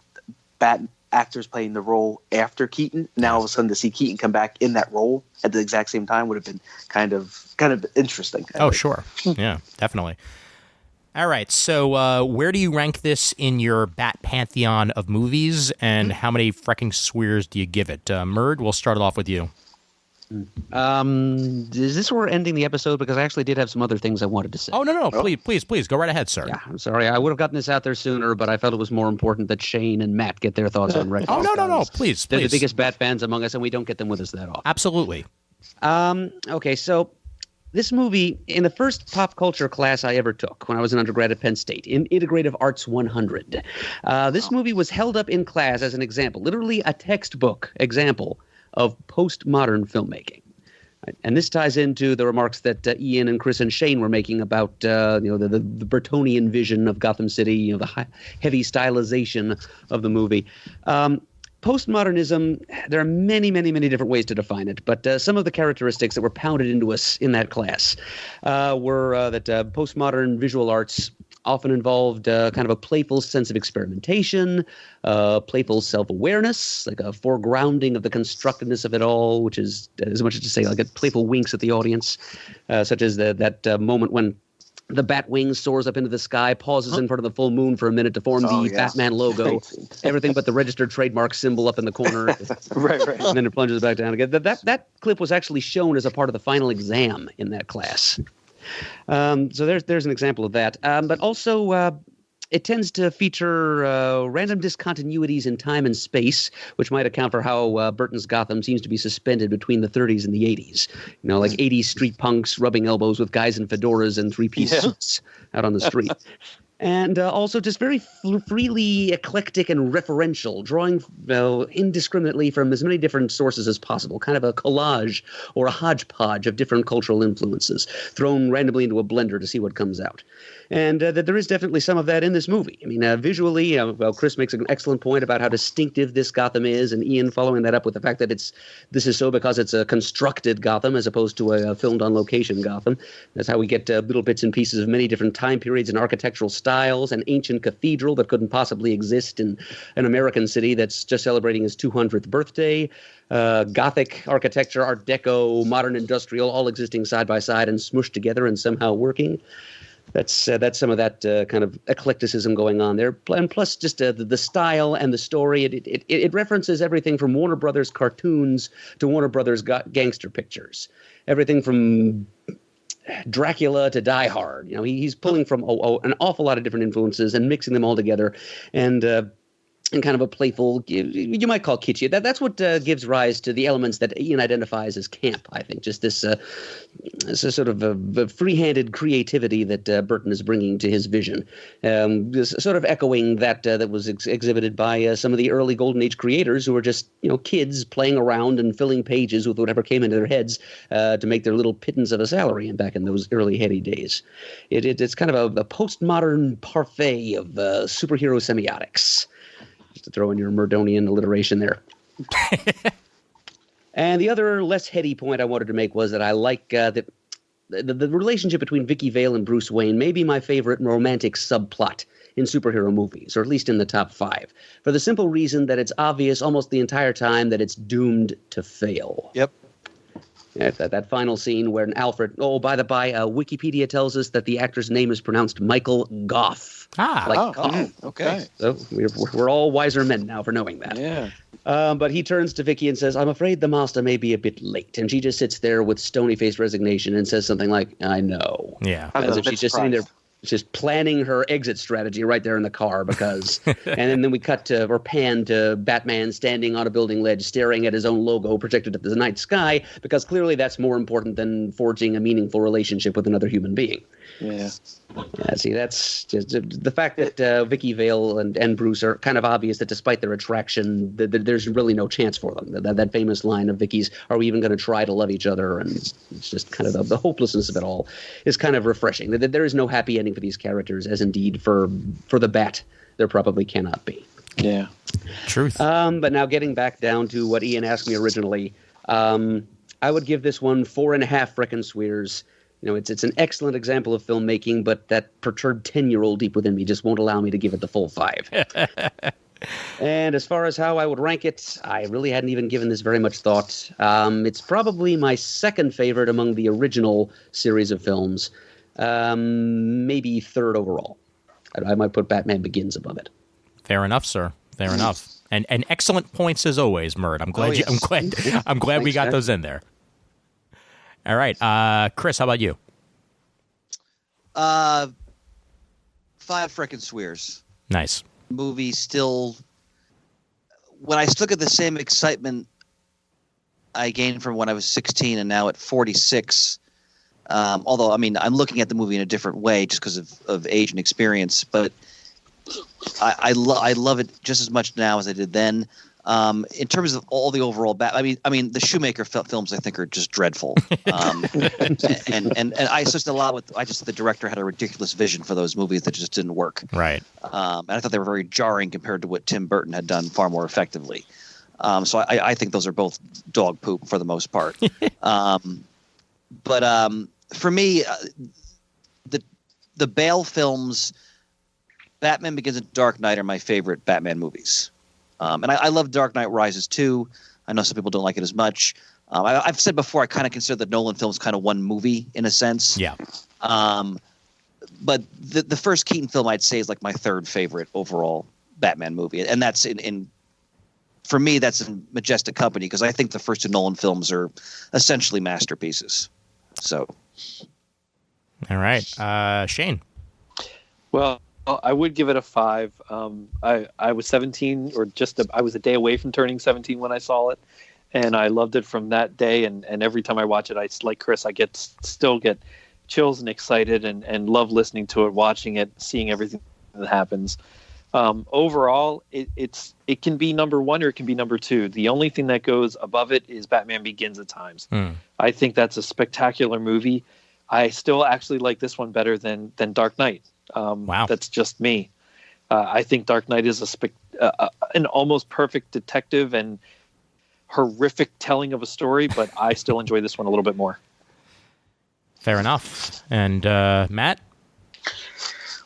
actors playing the role after Keaton. Now all of a sudden to see Keaton come back in that role at the exact same time would have been kind of interesting. Oh, sure. Yeah, definitely. All right, so where do you rank this in your Bat Pantheon of movies, and how many frecking swears do you give it? Murd, we'll start it off with you. Is this where we're ending the episode? Because I actually did have some other things I wanted to say. Oh, no. Please, go right ahead, sir. Yeah, I'm sorry. I would have gotten this out there sooner, but I felt it was more important that Shane and Matt get their thoughts on retro. Oh, no. Please. They're the biggest Bat fans among us, and we don't get them with us that often. Absolutely. Okay, so this movie, in the first pop culture class I ever took when I was an undergrad at Penn State, in Integrative Arts 100, this movie was held up in class as an example, literally a textbook example of postmodern filmmaking. Right? And this ties into the remarks that Ian and Chris and Shane were making about the Burtonian vision of Gotham City, the heavy stylization of the movie. Postmodernism, there are many, many, many different ways to define it, but some of the characteristics that were pounded into us in that class were that postmodern visual arts often involved kind of a playful sense of experimentation, playful self-awareness, like a foregrounding of the constructiveness of it all, which is as much as to say like a playful winks at the audience, such as that moment when the bat wing soars up into the sky, pauses in front of the full moon for a minute to form the Batman logo, everything but the registered trademark symbol up in the corner. right. And then it plunges back down again. That clip was actually shown as a part of the final exam in that class. So there's an example of that. But also it tends to feature random discontinuities in time and space, which might account for how Burton's Gotham seems to be suspended between the 30s and the 80s. Like 80s street punks rubbing elbows with guys in fedoras and three-piece suits out on the street. And also just very freely eclectic and referential, drawing indiscriminately from as many different sources as possible, kind of a collage or a hodgepodge of different cultural influences thrown randomly into a blender to see what comes out. And that there is definitely some of that in this movie. I mean, visually, Chris makes an excellent point about how distinctive this Gotham is, and Ian following that up with the fact that this is so because it's a constructed Gotham as opposed to a filmed-on-location Gotham. That's how we get little bits and pieces of many different time periods and architectural styles, an ancient cathedral that couldn't possibly exist in an American city that's just celebrating its 200th birthday, Gothic architecture, Art Deco, modern industrial, all existing side by side and smushed together and somehow working. That's some of that kind of eclecticism going on there, and plus just the style and the story. It references everything from Warner Brothers cartoons to Warner Brothers gangster pictures. Everything from Dracula to Die Hard. He's pulling from an awful lot of different influences and mixing them all together, and kind of a playful, you might call kitschy. That's what gives rise to the elements that Ian identifies as camp, I think. Just this sort of a free-handed creativity that Burton is bringing to his vision. Sort of echoing that was exhibited by some of the early Golden Age creators who were just, kids playing around and filling pages with whatever came into their heads to make their little pittance of a salary back in those early heady days. It's kind of a postmodern parfait of superhero semiotics. To throw in your Murdonian alliteration there. And the other less heady point I wanted to make was that I like that the relationship between Vicky Vale and Bruce Wayne may be my favorite romantic subplot in superhero movies, or at least in the top 5, for the simple reason that it's obvious almost the entire time that it's doomed to fail. Yep. That final scene where Alfred, by the by, Wikipedia tells us that the actor's name is pronounced Michael Goff. Okay. So we're all wiser men now for knowing that. Yeah. But he turns to Vicky and says, "I'm afraid the master may be a bit late." And she just sits there with stony-faced resignation and says something like, "I know." Yeah. As if she's just sitting there just planning her exit strategy right there in the car because and then we cut to or pan to Batman standing on a building ledge staring at his own logo projected at the night sky because clearly that's more important than forging a meaningful relationship with another human being. Yeah. See, that's just the fact that Vicky Vale and Bruce are kind of obvious that despite their attraction, there's really no chance for them. That famous line of Vicky's, "Are we even going to try to love each other?" And it's just kind of the hopelessness of it all is kind of refreshing. There is no happy ending for these characters, as indeed for the Bat there probably cannot be. Yeah. Truth. But now getting back down to what Ian asked me originally, I would give this one 4.5 frickin' swears. It's an excellent example of filmmaking, but that perturbed 10-year-old deep within me just won't allow me to give it the full 5. And as far as how I would rank it, I really hadn't even given this very much thought. It's probably my second favorite among the original series of films, maybe third overall. I might put Batman Begins above it. Fair enough, sir. Fair enough. And excellent points as always, Murd. I'm glad I'm glad we got those in there. All right, Chris, how about you? 5 frickin' swears. Nice. Movie still, when I still get the same excitement I gained from when I was 16 and now at 46. Although, I mean, I'm looking at the movie in a different way just because of age and experience, but I love it just as much now as I did then. In terms of all the overall I mean, the Shoemaker films I think are just dreadful. And I associate a lot with. The director had a ridiculous vision for those movies that just didn't work. Right. And I thought they were very jarring compared to what Tim Burton had done far more effectively. So I think those are both dog poop for the most part. But for me, the Bale films, Batman Begins and Dark Knight are my favorite Batman movies. And I love Dark Knight Rises too. I know some people don't like it as much. I've said before, I kind of consider the Nolan films kind of one movie in a sense. Yeah. But the first Keaton film I'd say is like my third favorite overall Batman movie, and that's for me that's in majestic company because I think the first 2 Nolan films are essentially masterpieces. So. All right, Shane. Well, I would give it a 5. I was 17, or I was a day away from turning 17 when I saw it, and I loved it from that day. And every time I watch it, I like Chris, I still get chills and excited, and love listening to it, watching it, seeing everything that happens. Overall, it can be number 1 or it can be number 2. The only thing that goes above it is Batman Begins at times. I think that's a spectacular movie. I still actually like this one better than Dark Knight. Wow. That's just me. I think Dark Knight is an almost perfect detective and horrific telling of a story, but I still enjoy this one a little bit more. Fair enough. And Matt?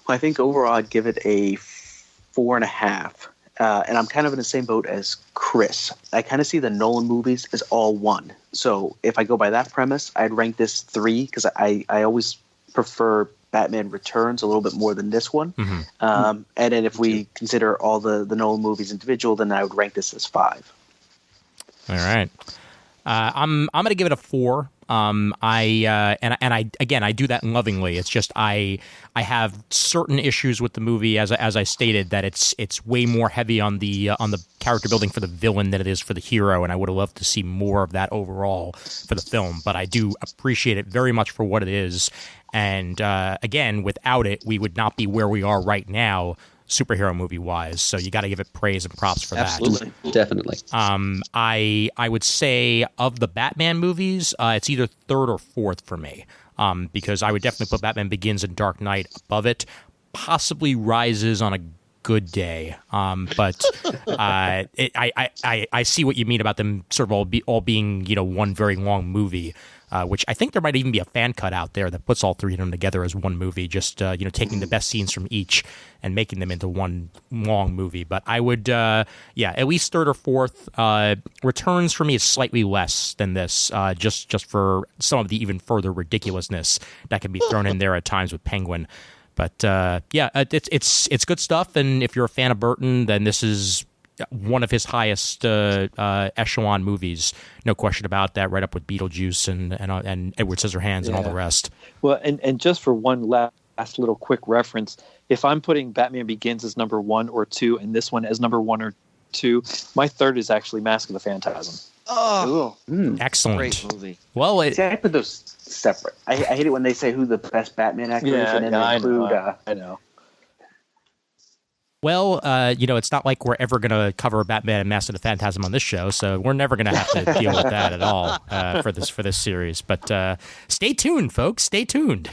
Well, I think overall I'd give it a 4.5. And I'm kind of in the same boat as Chris. I kind of see the Nolan movies as all one. So if I go by that premise, I'd rank this 3 because I always prefer Batman Returns a little bit more than this one. Mm-hmm. And then if we consider all the Nolan movies individual, then I would rank this as 5. All right. I'm going to give it a 4. I do that lovingly. It's just I have certain issues with the movie, as I stated, that it's way more heavy on the character building for the villain than it is for the hero, and I would have loved to see more of that overall for the film. But I do appreciate it very much for what it is, and again, without it, we would not be where we are right now, superhero movie wise. So you got to give it praise and props for that. Absolutely, definitely. I would say of the Batman movies, it's either third or fourth for me. Because I would definitely put Batman Begins and Dark Knight above it, possibly Rises on a good day. But I see what you mean about them sort of all being one very long movie. Which I think there might even be a fan cut out there that puts all three of them together as one movie, just taking the best scenes from each and making them into one long movie. But I would, at least third or fourth. Returns for me is slightly less than this, just for some of the even further ridiculousness that can be thrown in there at times with Penguin. But it's good stuff, and if you're a fan of Burton, then this is one of his highest echelon movies, no question about that. Right up with Beetlejuice and Edward Scissorhands and all the rest. Well, and just for one last little quick reference, if I'm putting Batman Begins as number 1 or 2, and this one as number 1 or 2, my third is actually Mask of the Phantasm. Oh, excellent! Great movie. Well, I put those separate. I hate it when they say who the best Batman actor is, and then they include. I know. Well, it's not like we're ever going to cover Batman and Mask of the Phantasm on this show, so we're never going to have to deal with that at all for this series. But stay tuned, folks. Stay tuned.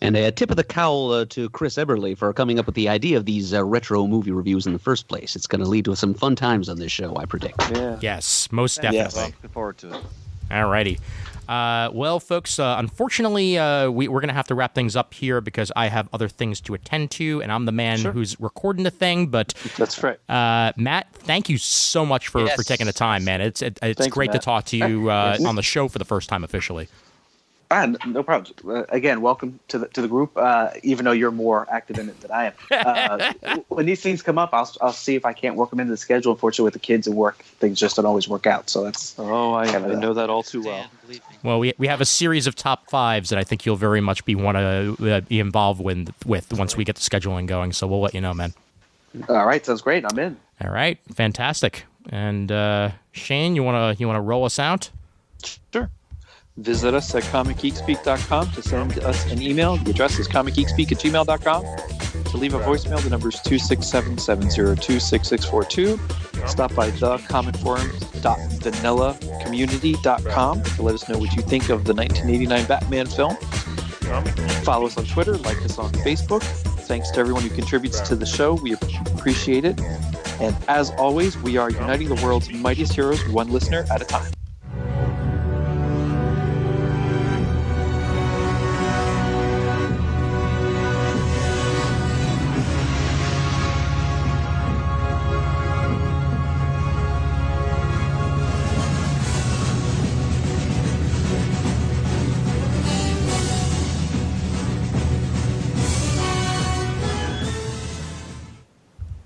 And a tip of the cowl to Chris Eberly for coming up with the idea of these retro movie reviews in the first place. It's going to lead to some fun times on this show, I predict. Yeah. Yes, most definitely. Yes, I'm looking forward to it. All righty. Well, folks, unfortunately, we're going to have to wrap things up here because I have other things to attend to, and I'm the man who's recording the thing. But that's right. Matt, thank you so much for taking the time, man. It's Thanks, great Matt. to talk to you on the show for the first time officially. No problem. Again, welcome to the group. Even though you're more active in it than I am, when these things come up, I'll see if I can't work them into the schedule. Unfortunately, with the kids and work, things just don't always work out. So that's I know that all too well. Well, we have a series of top fives that I think you'll very much want to be involved with once we get the scheduling going. So we'll let you know, man. All right, sounds great. I'm in. All right, fantastic. And Shane, you wanna roll us out? Sure. Visit us at comicgeekspeak.com to send us an email. The address is comicgeekspeak@gmail.com. To leave a voicemail, the number is 267-702-6642. Stop by thecomicforum.vanillacommunity.com to let us know what you think of the 1989 Batman film. Follow us on Twitter, like us on Facebook. Thanks to everyone who contributes to the show. We appreciate it. And as always, we are uniting the world's mightiest heroes, one listener at a time.